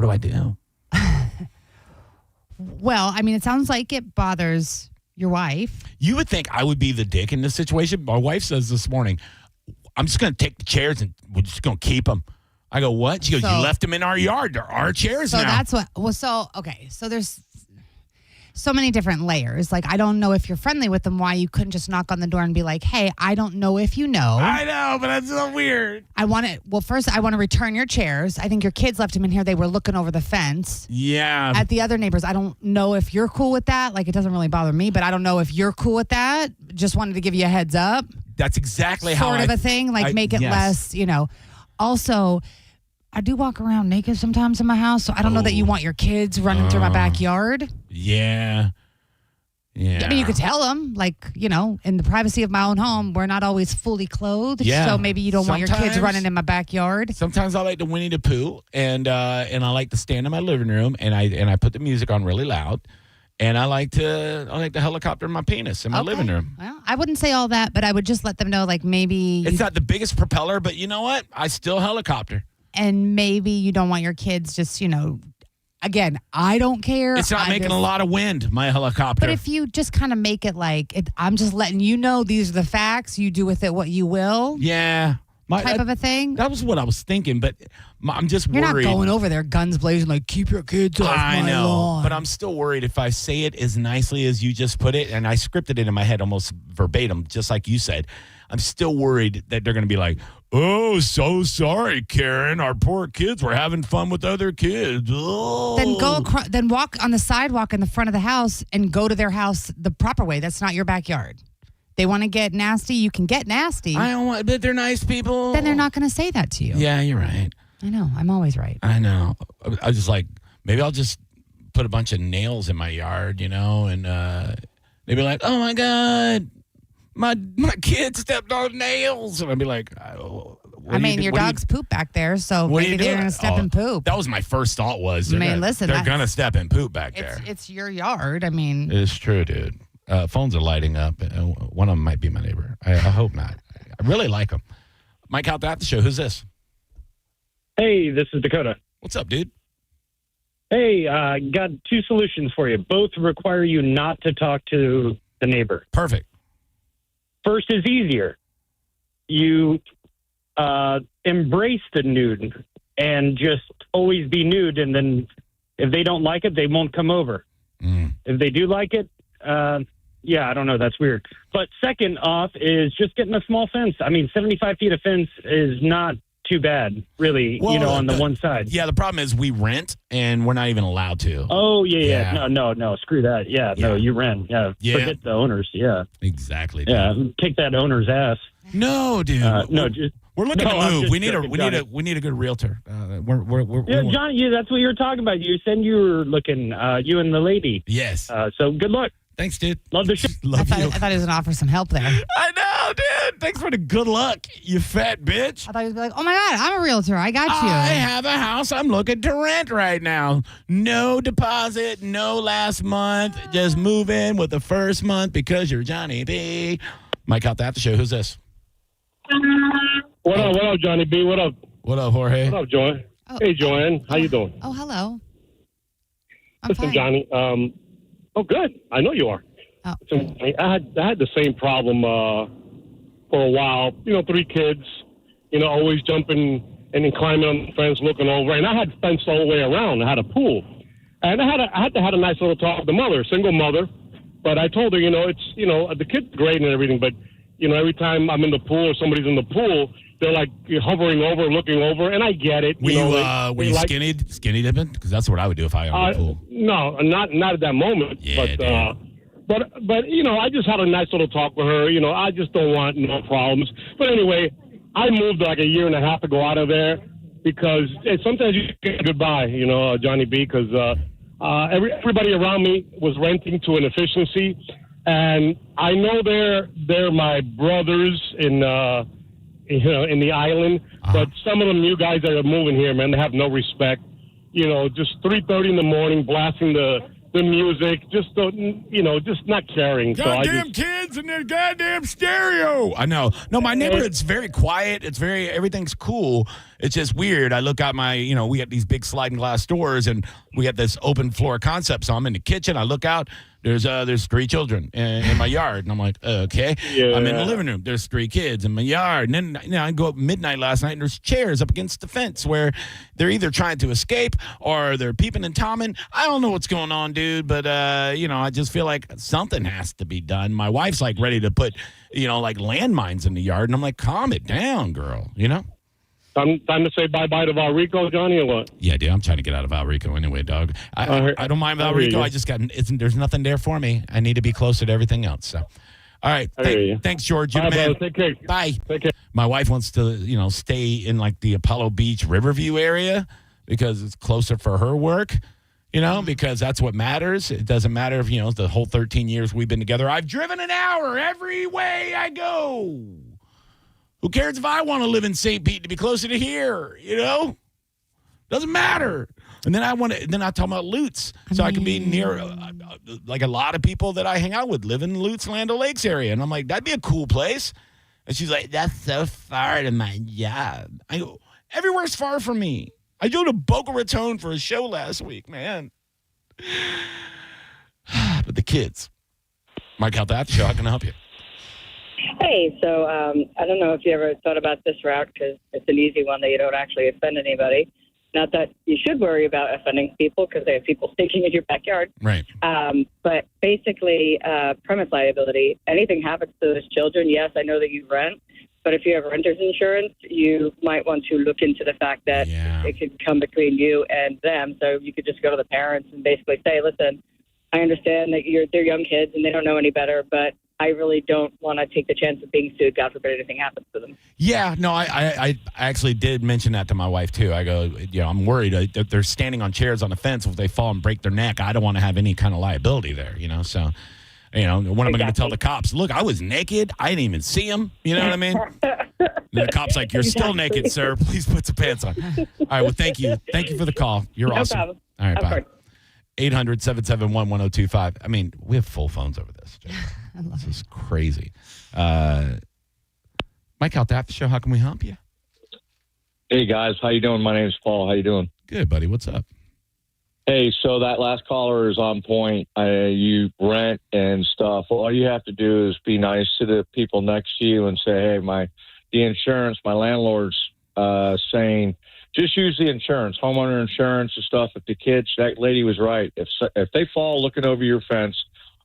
do I do? Well, I mean, it sounds like it bothers your wife. You would think I would be the dick in this situation. My wife says this morning, I'm just going to take the chairs and we're just going to keep them. I go, what? She goes, you left them in our yard. They're our chairs now. So that's what, okay. So there's so many different layers. Like, I don't know if you're friendly with them, why you couldn't just knock on the door and be like, hey, I don't know if you know. I know, but that's so weird. First, I want to return your chairs. I think your kids left them in here. They were looking over the fence. Yeah. At the other neighbors, I don't know if you're cool with that. Like, it doesn't really bother me, but I don't know if you're cool with that. Just wanted to give you a heads up. That's exactly how sort of a thing. Like, make it less, Also, I do walk around naked sometimes in my house, so I don't know that you want your kids running through my backyard. Yeah. Yeah. I mean, you could tell them, like, in the privacy of my own home, we're not always fully clothed. Yeah. So maybe you don't want your kids running in my backyard. Sometimes I like to Winnie the Pooh, and I like to stand in my living room, and I put the music on really loud, and I like to helicopter my penis in my living room. Well, I wouldn't say all that, but I would just let them know, like, maybe it's not the biggest propeller, but you know what? I still helicopter. And maybe you don't want your kids just, again, I don't care. It's not making a lot of wind, my helicopter. But if you just kind of make it like, I'm just letting you know these are the facts. You do with it what you will. Yeah. Type of a thing. That was what I was thinking, but I'm just worried. You're not going over there guns blazing like, keep your kids off my lawn. But I'm still worried if I say it as nicely as you just put it, and I scripted it in my head almost verbatim, just like you said. I'm still worried that they're going to be like, oh, so sorry, Karen. Our poor kids were having fun with other kids. Oh. Then walk on the sidewalk in the front of the house and go to their house the proper way. That's not your backyard. They want to get nasty. You can get nasty. I don't want, but they're nice people. Then they're not going to say that to you. Yeah, you're right. I know. I'm always right. I know. I was just like, maybe I'll just put a bunch of nails in my yard, and they'd be like, oh my God. My kid stepped on nails. And I'd be like, your dog's poop back there, so maybe they're going to step in poop. That was my first thought was, they're going to step in poop back there. It's your yard. I mean. It's true, dude. Phones are lighting up. One of them might be my neighbor. I hope not. I really like them. Mike Calta Aftershow. Who's this? Hey, this is Dakota. What's up, dude? Hey, got two solutions for you. Both require you not to talk to the neighbor. Perfect. First is easier. You embrace the nude and just always be nude, and then if they don't like it, they won't come over. If they do like it, I don't know. That's weird. But second off is just getting a small fence. I mean, 75 feet of fence is not too bad, really, on the one side. Yeah, the problem is we rent, and we're not even allowed to. Oh, yeah. No, screw that. Yeah, no, you rent. Yeah, forget the owners. Yeah. Exactly. Dude. Yeah, kick that owner's ass. No, dude. We're looking to move. We need a good realtor. Johnny, that's what you were talking about. You said you were looking, you and the lady. Yes. So good luck. Thanks, dude. Love the show. I thought he was going to offer some help there. I know, dude. Thanks for the good luck, you fat bitch. I thought he was like, oh my God, I'm a realtor. I got you. I have a house I'm looking to rent right now. No deposit, no last month. Just move in with the first month because you're Johnny B. Mike Calta Aftershow. Who's this? What up, Johnny B? What up? What up, Jorge? What up, Joanne? Oh. Hey, Joanne. How you doing? Oh, hello. Listen, Johnny. Good. I know you are. Oh. Listen, I had the same problem for a while. 3 kids. Always jumping and then climbing on the fence, looking over. And I had fence all the way around. I had a pool, and I had to have a nice little talk with the mother, single mother. But I told her, it's the kid's great and everything, but every time I'm in the pool or somebody's in the pool, they're like hovering over, looking over, and I get it. Were you skinny dipping? Because that's what I would do if I owned a pool. No, not at that moment. Yeah, but I just had a nice little talk with her. I just don't want no problems. But anyway, I moved like a year and a half ago out of there because sometimes you get goodbye, Johnny B, because everybody around me was renting to an efficiency. And I know they're my brothers in the island, but some of them new guys that are moving here, man, they have no respect. Just 3:30 in the morning, blasting the music, just not caring. Goddamn kids and their goddamn stereo. I know. No, my neighborhood's very quiet. Everything's cool. It's just weird. I look out we got these big sliding glass doors, and we got this open floor concept. So I'm in the kitchen. I look out. There's 3 children in my yard, and I'm like, okay. Yeah. I'm in the living room. There's 3 kids in my yard, and then I go up midnight last night, and there's chairs up against the fence where they're either trying to escape or they're peeping and tomming. I don't know what's going on, dude, but I just feel like something has to be done. My wife's like ready to put like landmines in the yard, and I'm like, calm it down, girl. Time to say bye-bye to Valrico, Johnny, or what? Yeah, dude, I'm trying to get out of Valrico anyway, dog. I don't mind Valrico. I just there's nothing there for me. I need to be closer to everything else. So, all right. Thanks, George. You're the man. Take care. Bye. Take care. My wife wants to, stay in like the Apollo Beach Riverview area because it's closer for her work, because that's what matters. It doesn't matter if, the whole 13 years we've been together, I've driven an hour every way I go. Who cares if I want to live in St. Pete to be closer to here? Doesn't matter. And then I talk about Lutz, so I can be near like a lot of people that I hang out with live in Lutz, Land O'Lakes area, and I'm like, that'd be a cool place. And she's like, that's so far to my job. I go, everywhere's far from me. I drove to Boca Raton for a show last week, man. But the kids. Mike Calta Aftershow, how can I help you? Hey, so I don't know if you ever thought about this route because it's an easy one that you don't actually offend anybody. Not that you should worry about offending people because they have people sneaking in your backyard. Right. But basically, premise liability, anything happens to those children, yes, I know that you rent, but if you have renter's insurance, you might want to look into the fact that it could come between you and them. So you could just go to the parents and basically say, listen, I understand that they're young kids and they don't know any better, but I really don't want to take the chance of being sued. God forbid anything happens to them. Yeah, no, I actually did mention that to my wife, too. I go, I'm worried that they're standing on chairs on the fence. If they fall and break their neck, I don't want to have any kind of liability there, So, when am I going to tell the cops? Look, I was naked. I didn't even see them. You know what I mean? And the cop's like, you're still naked, sir. Please put some pants on. All right, well, thank you. Thank you for the call. You're awesome. No problem. All right, Of bye. course. 800-771-1025. I mean, we have full phones over this. This is crazy. Mike Calta Aftershow, how can we help you? Hey, guys. How you doing? My name's Paul. How you doing? Good, buddy. What's up? Hey, so that last caller is on point. You rent and stuff. All you have to do is be nice to the people next to you and say, hey, the insurance, my landlord's saying, just use the insurance, homeowner insurance and stuff. If the kids, that lady was right. If they fall looking over your fence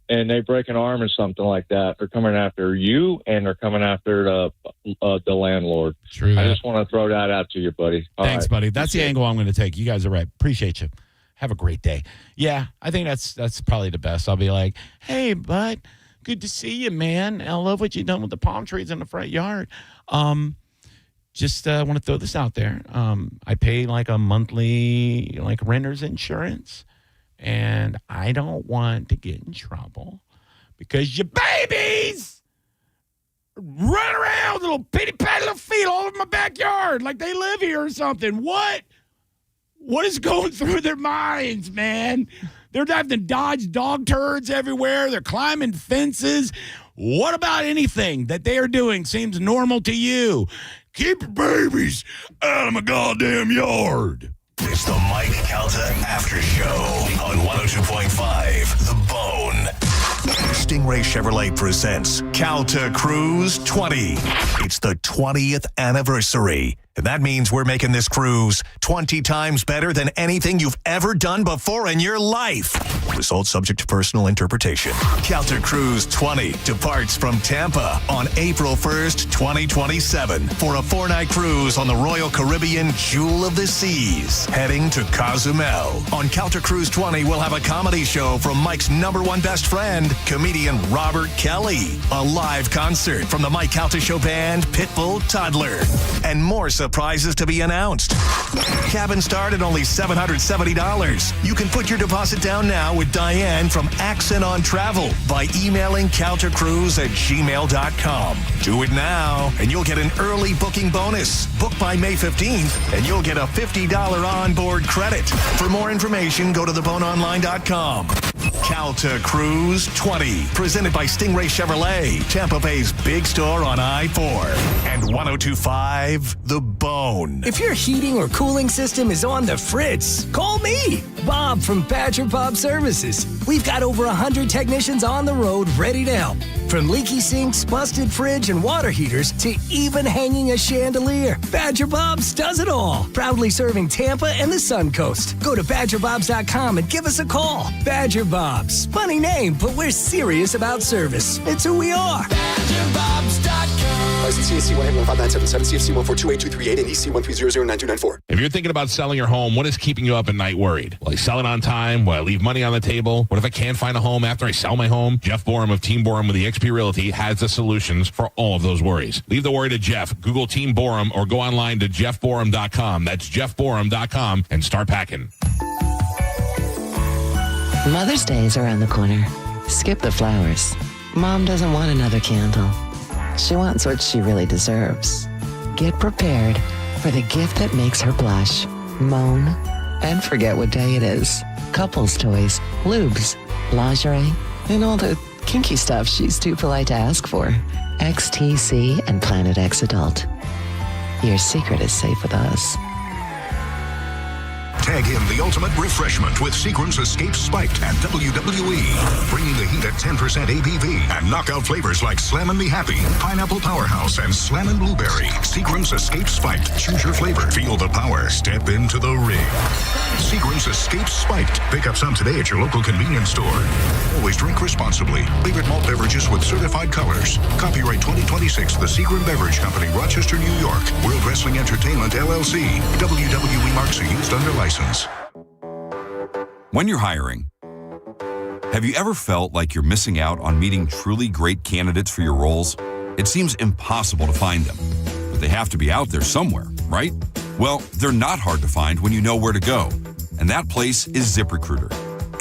and they break an arm or something like that, they're coming after you and they're coming after the landlord. True. I just want to throw that out to you, buddy. All Thanks, right. buddy. That's the angle I'm going to take. You guys are right. Appreciate you. Have a great day. Yeah, I think that's probably the best. I'll be like, hey, bud, good to see you, man. I love what you've done with the palm trees in the front yard. Just want to throw this out there. I pay like a monthly renter's insurance, and I don't want to get in trouble because your babies run around with little pitty-patty little feet all over my backyard like they live here or something. What is going through their minds, man? They're having to dodge dog turds everywhere. They're climbing fences. What about anything that they are doing seems normal to you? Keep your babies out of my goddamn yard. It's the Mike Calta After Show on 102.5 The Bone. Stingray Chevrolet presents Calta Cruise 20. It's the 20th anniversary. And that means we're making this cruise 20 times better than anything you've ever done before in your life. Results subject to personal interpretation. Calta Cruise 20 departs from Tampa on April 1st, 2027 for a 4-night cruise on the Royal Caribbean Jewel of the Seas, heading to Cozumel. On Calta Cruise 20, we'll have a comedy show from Mike's #1 best friend, comedian Robert Kelly, a live concert from the Mike Calta Show band Pitbull Toddler, and more surprises to be announced. Cabin start at only $770. You can put your deposit down now with Diane from Accent on Travel by emailing caltacruise@gmail.com. Do it now, and you'll get an early booking bonus. Book by May 15th, and you'll get a $50 onboard credit. For more information, go to theboneonline.com. Calta Cruise 20, presented by Stingray Chevrolet, Tampa Bay's big store on I-4 and 102.5 The Bone. If your heating or cooling system is on the fritz, call me, Bob from Badger Bob Services. We've got over 100 technicians on the road ready to help. From leaky sinks, busted fridge, and water heaters to even hanging a chandelier, Badger Bob's does it all. Proudly serving Tampa and the Sun Coast. Go to BadgerBobs.com and give us a call. Badger Bob's. Funny name, but we're serious about service. It's who we are. BadgerBobs.com. License CSC 1515977, CFC 1428238, and EC 1300924. If you're thinking about selling your home, what is keeping you up at night worried? Will I sell it on time? Will I leave money on the table? What if I can't find a home after I sell my home? Jeff Borum of Team Borum with the XP Realty has the solutions for all of those worries. Leave the worry to Jeff. Google Team Borum or go online to jeffborum.com. That's jeffborum.com and start packing. Mother's Day is around the corner. Skip the flowers. Mom doesn't want another candle. She wants what she really deserves. Get prepared for the gift that makes her blush, moan, and forget what day it is. Couples toys, lubes, lingerie, and all the kinky stuff she's too polite to ask for. XTC and Planet X Adult. Your secret is safe with us. Tag in the ultimate refreshment with Seagram's Escape Spiked at WWE. Bringing the heat at 10% ABV and knockout flavors like Slammin' Me Happy, Pineapple Powerhouse, and Slammin' Blueberry. Seagram's Escape Spiked. Choose your flavor. Feel the power. Step into the ring. Seagram's Escape Spiked. Pick up some today at your local convenience store. Always drink responsibly. Favorite malt beverages with certified colors. Copyright 2026, The Seagram Beverage Company, Rochester, New York. World Wrestling Entertainment, LLC. WWE marks are used under license. When you're hiring, have you ever felt like you're missing out on meeting truly great candidates for your roles? It seems impossible to find them, but they have to be out there somewhere, right? Well, they're not hard to find when you know where to go, and that place is ZipRecruiter.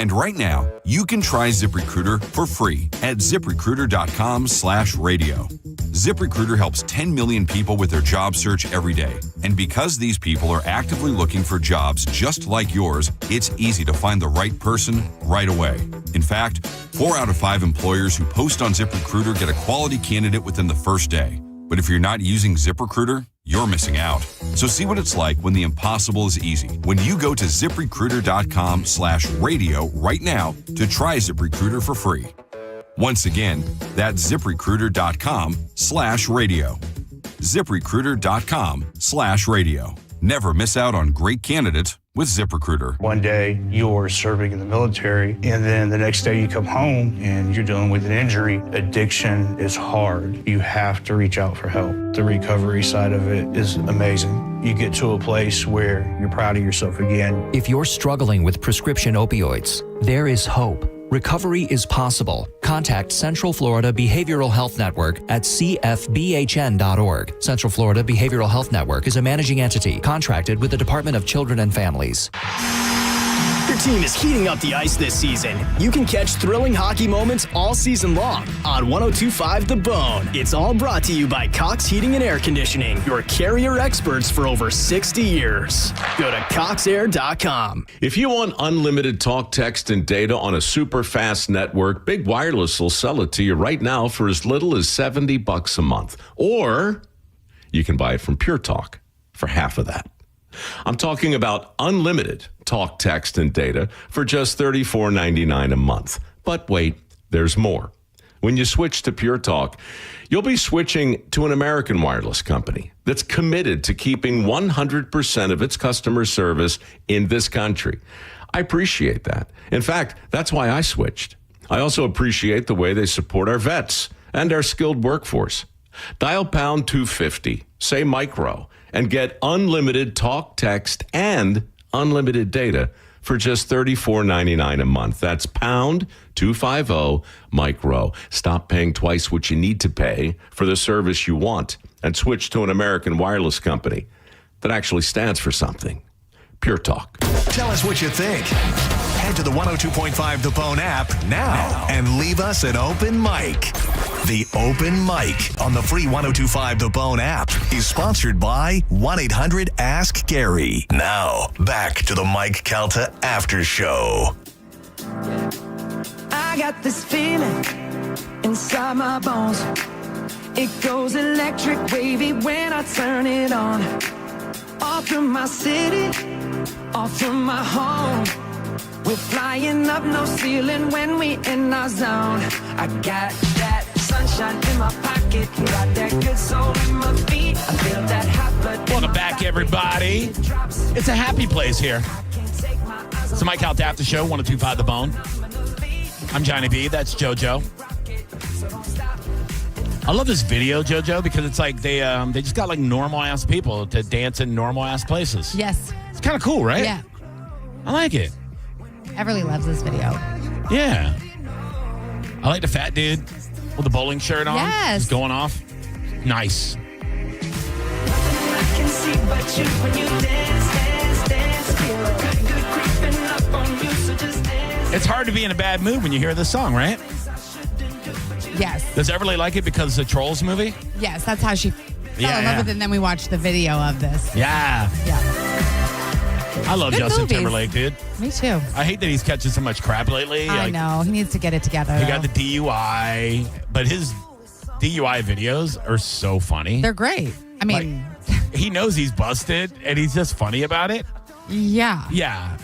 And right now, you can try ZipRecruiter for free at ZipRecruiter.com/radio. ZipRecruiter helps 10 million people with their job search every day. And because these people are actively looking for jobs just like yours, it's easy to find the right person right away. In fact, 4 out of 5 employers who post on ZipRecruiter get a quality candidate within the first day. But if you're not using ZipRecruiter, you're missing out. So see what it's like when the impossible is easy. When you go to ZipRecruiter.com/radio right now to try ZipRecruiter for free. Once again, that's ZipRecruiter.com/radio. ZipRecruiter.com/radio. Never miss out on great candidates with ZipRecruiter. One day you're serving in the military, and then the next day you come home and you're dealing with an injury. Addiction is hard. You have to reach out for help. The recovery side of it is amazing. You get to a place where you're proud of yourself again. If you're struggling with prescription opioids, there is hope. Recovery is possible. Contact Central Florida Behavioral Health Network at cfbhn.org. Central Florida Behavioral Health Network is a managing entity contracted with the Department of Children and Families. Your team is heating up the ice this season. You can catch thrilling hockey moments all season long on 102.5 The Bone. It's all brought to you by Cox Heating and Air Conditioning, your carrier experts for over 60 years. Go to coxair.com. If you want unlimited talk, text, and data on a super fast network, Big Wireless will sell it to you right now for as little as $70 a month. Or you can buy it from Pure Talk for half of that. I'm talking about unlimited talk, text, and data for just $34.99 a month. But wait, there's more. when you switch to Pure Talk, you'll be switching to an American wireless company that's committed to keeping 100% of its customer service in this country. I appreciate that. In fact, that's why I switched. I also appreciate the way they support our vets and our skilled workforce. Dial pound 250, say micro, and get unlimited talk, text, and unlimited data for just $34.99 a month. That's pound 250 micro. Stop paying twice what you need to pay for the service you want and switch to an American wireless company that actually stands for something. Pure Talk. Tell us what you think. Head to the 102.5 The Bone app now and leave us an open mic. The Open Mic on the free 102.5 The Bone app is sponsored by 1-800-ASK-GARY. Now, back to the Mike Calta Aftershow. I got this feeling inside my bones. It goes electric wavy when I turn it on. All through my city, all through my home. We're flying up, no ceiling when we in our zone. I got that sunshine in my pocket, got that good soul in my feet. I feel that hot blood. Welcome back, everybody. It's a happy place here. It's the Mike Calta Aftershow, 102.5 The Bone. I'm Johnny B. That's JoJo. I love this video, JoJo, because it's like they just got like normal ass people to dance in normal ass places. Yes. It's kind of cool, right? Yeah. I like it. Everly loves this video. Yeah. I like the fat dude with the bowling shirt on. Yes. Just going off. Nice. It's hard to be in a bad mood when you hear this song, right? Yes. Does Everly like it because of the Trolls movie? Yes, that's how she fell in love with it, and then we watched the video of this. Yeah. Yeah. I love Good Justin movies. Timberlake, dude. Me too. I hate that he's catching so much crap lately. I know. He needs to get it together. He got the DUI, but his DUI videos are so funny. They're great. I mean, he knows he's busted, and he's just funny about it. Yeah. Yeah.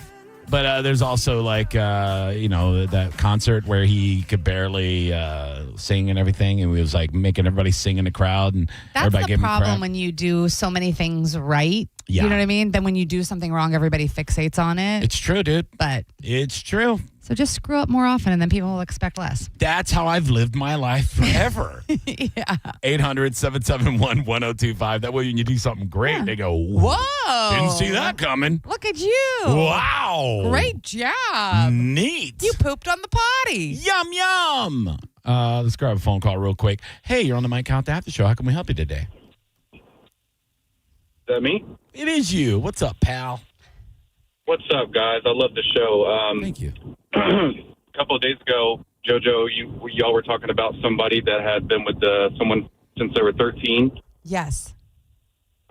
But there's also that concert where he could barely sing and everything, and he was like making everybody sing in the crowd, and that's everybody the gave him crap. problem when you do so many things right. Yeah. You know what I mean? Then when you do something wrong, everybody fixates on it. It's true, dude. But it's true. So just screw up more often, and then people will expect less. That's how I've lived my life forever. Yeah. 800-771-1025. That way when you do something great, they go, whoa. Didn't see that coming. Look at you. Wow. Great job. Neat. You pooped on the potty. Yum, yum. Let's grab a phone call real quick. Hey, you're on the Mike Calta Aftershow. How can we help you today? Is that me? It is you. What's up, pal? What's up, guys? I love the show. Thank you. A couple of days ago, JoJo, y'all were talking about somebody that had been with someone since they were 13. Yes.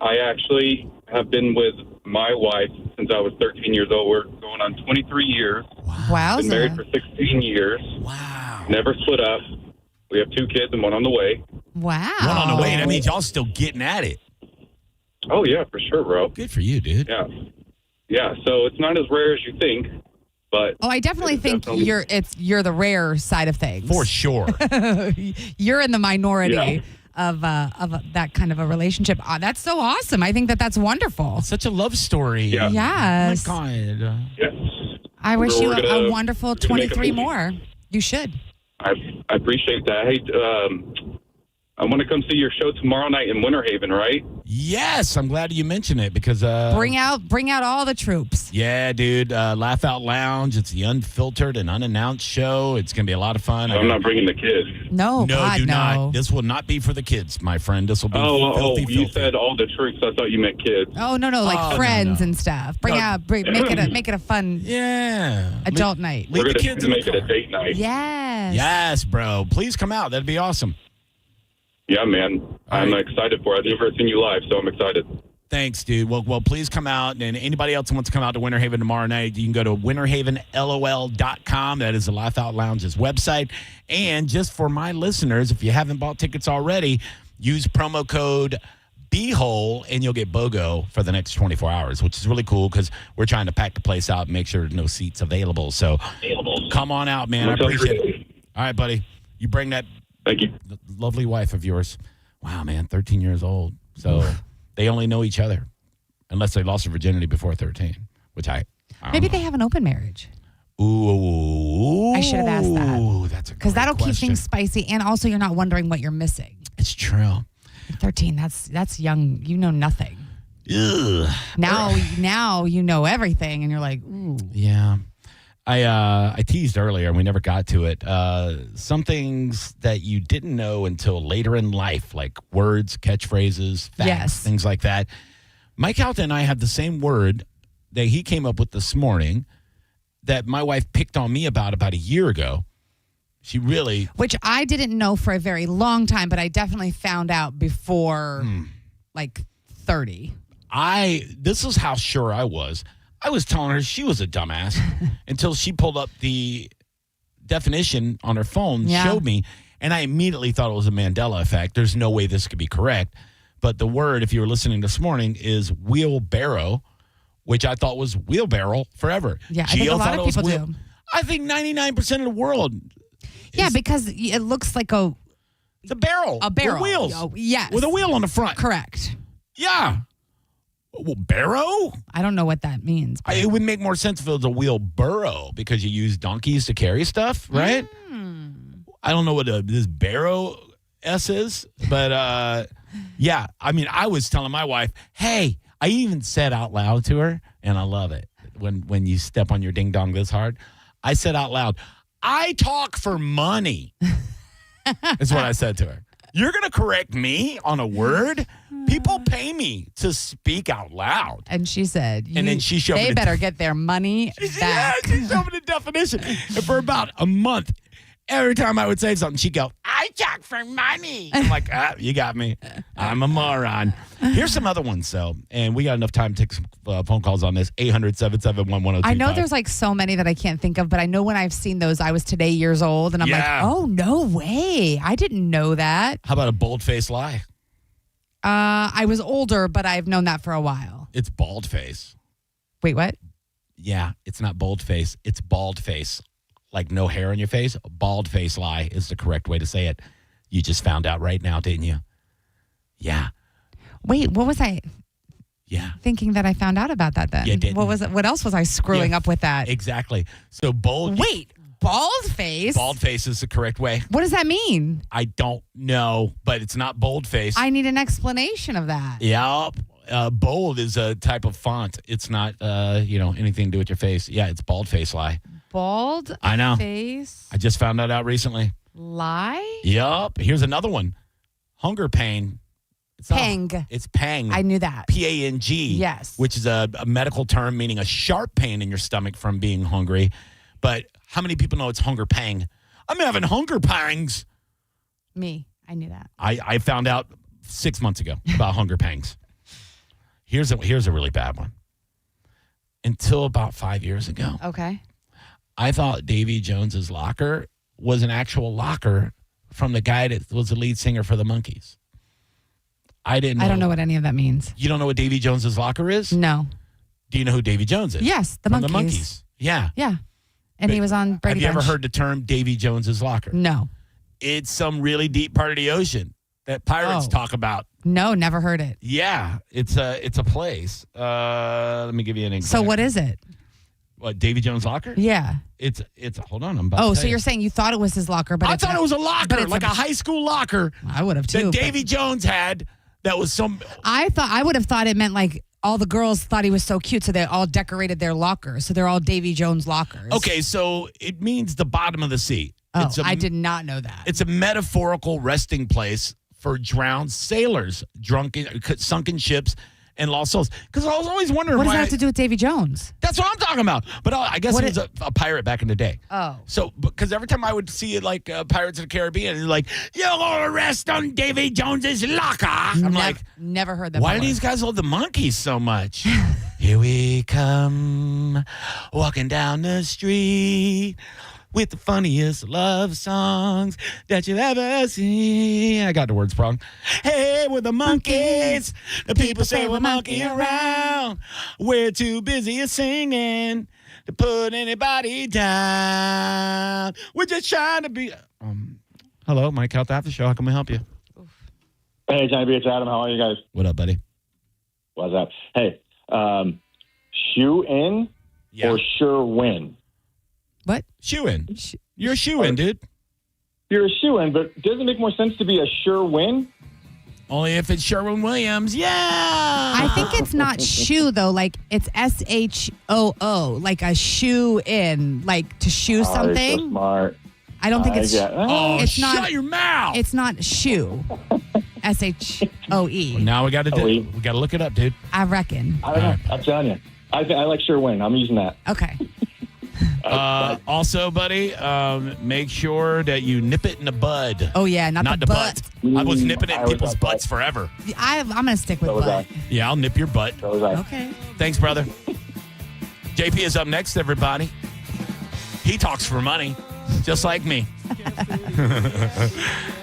I actually have been with my wife since I was 13 years old. We're going on 23 years. Wow. Been married for 16 years. Wow. Never split up. We have 2 kids and one on the way. Wow. One on the way. That means y'all still getting at it. Oh, yeah, for sure, bro. Good for you, dude. Yeah. Yeah, so it's not as rare as you think, but... Oh, I definitely think you're the rare side of things. For sure. You're in the minority of that kind of a relationship. That's so awesome. I think that's wonderful. It's such a love story. Yeah. Yes. Oh, my God. Yes. I wish you We're a wonderful gonna make a 23 movie. more. You should. I appreciate that. Hey, I want to come see your show tomorrow night in Winter Haven, right? Yes, I'm glad you mentioned it because Bring out all the troops. yeah, dude, Laugh Out Lounge. It's the unfiltered and unannounced show. It's gonna be a lot of fun. I'm not bringing the kids. No, no, God, do no. not. This will not be for the kids, my friend. This will be filthy. You said all the troops. I thought you meant kids. Oh no, like friends and stuff. Make it a fun adult night. We're going to make it a date night. Yes. Yes, bro. Please come out. That'd be awesome. Yeah, man. I'm excited for it. I've never seen you live, so I'm excited. Thanks, dude. Well, please come out. And anybody else who wants to come out to Winter Haven tomorrow night, you can go to winterhavenlol.com. That is the Laugh Out Lounge's website. And just for my listeners, if you haven't bought tickets already, use promo code BHOLE and you'll get BOGO for the next 24 hours, which is really cool because we're trying to pack the place out and make sure there's no seats available. So come on out, man. I appreciate it. All right, buddy. You bring that Thank you. lovely wife of yours. Wow, man, 13 years old. So they only know each other unless they lost their virginity before 13, which I don't Maybe know. they have an open marriage. Ooh. I should have asked that. Ooh, that's a Because that'll question. keep things spicy, and also you're not wondering what you're missing. It's true. 13, that's young. You know nothing. Ugh. Now you know everything, and you're like, ooh. Yeah. I teased earlier, and we never got to it. Some things that you didn't know until later in life, like words, catchphrases, facts, Yes. things like that. Mike Calta and I have the same word that he came up with this morning that my wife picked on me about a year ago. She really... Which I didn't know for a very long time, but I definitely found out before like 30. This is how sure I was. I was telling her she was a dumbass until she pulled up the definition on her phone, showed me, and I immediately thought it was a Mandela effect. There's no way this could be correct. But the word, if you were listening this morning, is wheelbarrow, which I thought was wheelbarrow forever. Yeah, I think a lot of people do. I think 99% of the world. Yeah, because it looks like it's a barrel. A barrel. With wheels. Oh, yes. With a wheel on the front. Correct. Yeah. Well, barrow? I don't know what that means. It would make more sense if it was a wheelbarrow because you use donkeys to carry stuff, right? I don't know what this barrow S is, but yeah. I mean, I was telling my wife, hey, I even said out loud to her, and I love it when you step on your ding dong this hard. I said out loud, I talk for money. Is what I said to her. You're going to correct me on a word? People pay me to speak out loud. And she said, and then she showed me they better get their money back. Yeah, she showed me the definition. And for about a month, every time I would say something, she'd go, I talk for money. I'm like, you got me. I'm a moron. Here's some other ones, though. And we got enough time to take some phone calls on this. 800-771-1025. I know there's like so many that I can't think of, but I know when I've seen those, I was today years old. And I'm like, oh, no way. I didn't know that. How about a bold-faced lie? I was older, but I've known that for a while. It's bald face. Wait, what? Yeah, it's not bold face. It's bald face. Like no hair on your face. A bald face lie is the correct way to say it. You just found out right now, didn't you? Yeah. Wait, what was I thinking that I found out about that then? You didn't. What was it? What else was I screwing up with that? Exactly. So bold. Wait, bald face? Bald face is the correct way. What does that mean? I don't know, but it's not bold face. I need an explanation of that. Yeah. Bold is a type of font. It's not, anything to do with your face. Yeah, it's bald face lie. Bald I know. face I just found that out recently. lie? Yup. Here's another one. Hunger pain. Pang. It's pang. I knew that. P-A-N-G. Yes. Which is a medical term meaning a sharp pain in your stomach from being hungry. But how many people know it's hunger pang? I'm having hunger pangs. Me. I knew that. I found out 6 months ago about hunger pangs. Here's a really bad one. Until about 5 years ago, Okay. I thought Davy Jones's locker was an actual locker from the guy that was the lead singer for the Monkees. I didn't know. I don't know what any of that means. You don't know what Davy Jones's locker is? No. Do you know who Davy Jones is? Yes, the From Monkees. The Monkees. Yeah. Yeah. And he was on Brady Have you ever Bunch. heard the term Davy Jones's locker? No. It's some really deep part of the ocean that pirates talk about. No, never heard it. Yeah, it's a place. Let me give you an example. So what is it? What, Davy Jones' locker? Yeah. It's hold on, I'm about to Oh, tell so you're saying you thought it was his locker, but I it's thought it was a locker, like a high school locker. I would have too. That Davy Jones had. That was some. I would have thought it meant like all the girls thought he was so cute, so they all decorated their lockers. So they're all Davy Jones lockers. Okay, so it means the bottom of the sea. Oh, I did not know that. It's a metaphorical resting place for drowned sailors, sunken ships, and lost souls. Because I was always wondering What does why. that have to do with Davy Jones? That's what I'm talking about. But I guess he was a pirate back in the day. Oh. So, because every time I would see it like Pirates of the Caribbean, it's like, you're going to rest on Davy Jones's locker. I'm like, never heard that why before. do these guys love the Monkees so much? Here we come, walking down the street with the funniest love songs that you've ever seen. I got the words wrong. Hey, we're the monkeys. The people say we're monkeying around. We're too busy singing to put anybody down. We're just trying to be... Hello, Mike Calta Aftershow. How can we help you? Hey, Johnny B, it's Adam. How are you guys? What up, buddy? What's up? Hey, shoe in or sure win? What? Shoe in. You're a shoe in, dude. You're a shoe in, but doesn't it make more sense to be a sure win? Only if it's Sherwin-Williams. Yeah. I think it's not shoe, though. Like, it's SHOO, like a shoe in, like to shoe something. You're so smart. I don't think it's. It's not. Shut your mouth. It's not shoe. SHOE. Well, now we got to look it up, dude. I reckon. I don't know. I'm telling you. I like sure win. I'm using that. Okay. Also, buddy, make sure that you nip it in the bud. Oh, yeah, not the butt. I was nipping it in people's butts forever. I'm going to stick with butt. Yeah, I'll nip your butt. Okay. Thanks, brother. JP is up next, everybody. He talks for money, just like me.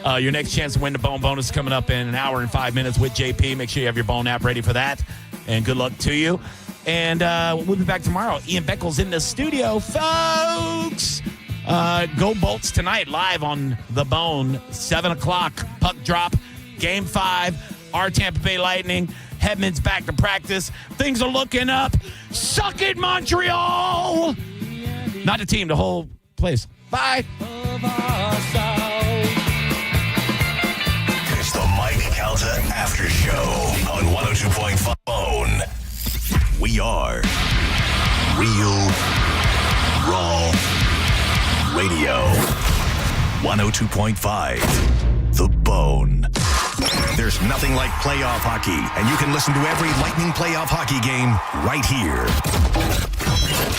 Your next chance to win the Bone bonus is coming up in an hour and 5 minutes with JP. Make sure you have your Bone app ready for that. And good luck to you. And we'll be back tomorrow. Ian Beckles in the studio, folks. Go Bolts tonight, live on The Bone, 7 o'clock, puck drop, Game 5, our Tampa Bay Lightning. Hedman's back to practice. Things are looking up. Suck it, Montreal! Not the team, the whole place. Bye. It's the Mike Calta After Show on 102.5 Bone. We are Real Raw Radio. 102.5 The Bone. There's nothing like playoff hockey, and you can listen to every Lightning playoff hockey game right here.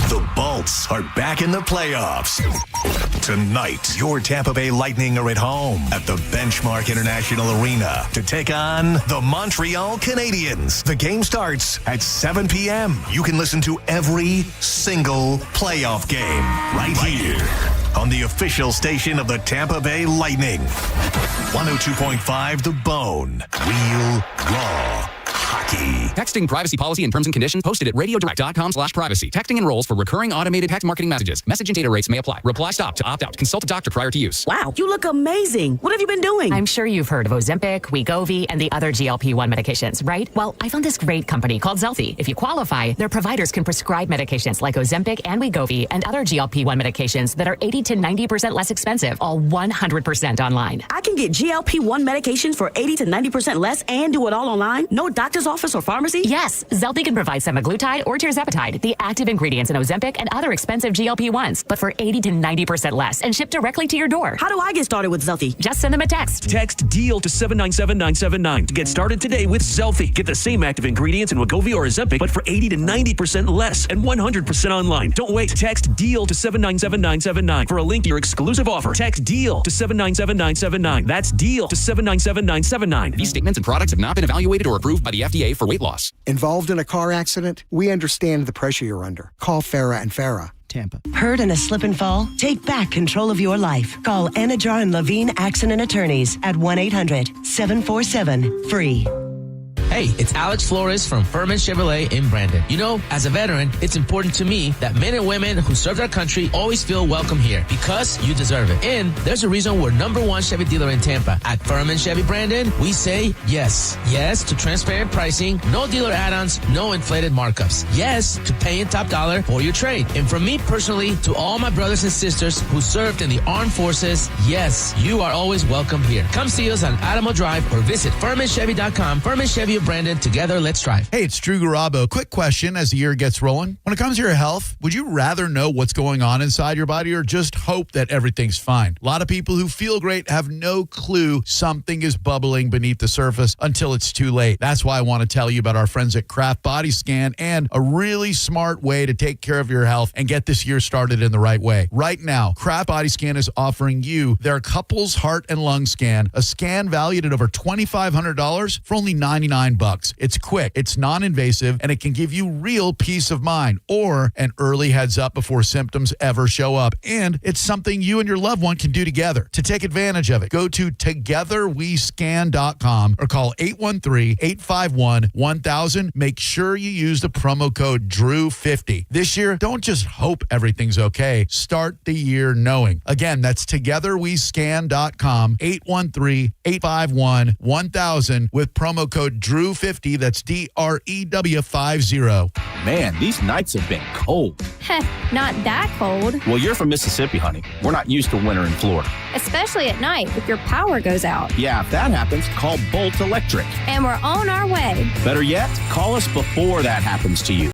The Bolts are back in the playoffs. Tonight, your Tampa Bay Lightning are at home at the Benchmark International Arena to take on the Montreal Canadiens. The game starts at 7 p.m. You can listen to every single playoff game right here on the official station of the Tampa Bay Lightning. 102.5 The Bone. Real Raw Hockey. Texting privacy policy and terms and conditions posted at radiodirect.com/privacy. Texting enrolls for recurring automated text marketing messages. Message and data rates may apply. Reply stop to opt out. Consult a doctor prior to use. Wow, you look amazing. What have you been doing? I'm sure you've heard of Ozempic, Wegovy, and the other GLP-1 medications, right? Well, I found this great company called Zelfie. If you qualify, their providers can prescribe medications like Ozempic and Wegovy and other GLP-1 medications that are 80 to 90% less expensive, all 100% online. I can get GLP-1 medications for 80 to 90% less and do it all online? No doctor's office or pharmacy? Yes, Zelfie can provide semaglutide or tirzepatide, the active ingredients in Ozempic and other expensive GLP-1s, but for 80 to 90% less and shipped directly to your door. How do I get started with Zelfie? Just send them a text. Text DEAL to 797-979 to get started today with Zelfie. Get the same active ingredients in Wegovy or Ozempic, but for 80 to 90% less and 100% online. Don't wait. Text DEAL to 797-979 for a link to your exclusive offer. Text DEAL to 797-979. That's DEAL to 797-979. These statements and products have not been evaluated or approved by the FDA for weight loss. Involved in a car accident? We understand the pressure you're under. Call Farah and Farah, Tampa. Hurt in a slip and fall? Take back control of your life. Call Anajar and Levine Accident Attorneys at 1-800-747-FREE. Hey, it's Alex Flores from Furman Chevrolet in Brandon. You know, as a veteran, it's important to me that men and women who served our country always feel welcome here because you deserve it. And there's a reason we're #1 Chevy dealer in Tampa. At Furman Chevy Brandon, we say yes. Yes to transparent pricing, no dealer add-ons, no inflated markups. Yes to paying top dollar for your trade. And from me personally to all my brothers and sisters who served in the armed forces, yes, you are always welcome here. Come see us on Adamo Drive or visit FurmanChevy.com. Furman Chevy of Brandon, together, let's drive. Hey, it's Drew Garabo. Quick question as the year gets rolling. When it comes to your health, would you rather know what's going on inside your body or just hope that everything's fine? A lot of people who feel great have no clue something is bubbling beneath the surface until it's too late. That's why I want to tell you about our friends at Kraft Body Scan and a really smart way to take care of your health and get this year started in the right way. Right now, Kraft Body Scan is offering you their couples heart and lung scan, a scan valued at over $2,500 for only $99. $99. It's quick, it's non-invasive, and it can give you real peace of mind or an early heads up before symptoms ever show up. And it's something you and your loved one can do together. To take advantage of it, go to togetherwescan.com or call 813-851-1000. Make sure you use the promo code DREW50. This year, don't just hope everything's okay. Start the year knowing. Again, that's togetherwescan.com, 813-851-1000 with promo code DREW50. That's DREW50. Man, these nights have been cold. Heh, not that cold. Well, you're from Mississippi, honey. We're not used to winter in Florida. Especially at night if your power goes out. Yeah, if that happens, call Bolt Electric. And we're on our way. Better yet, call us before that happens to you.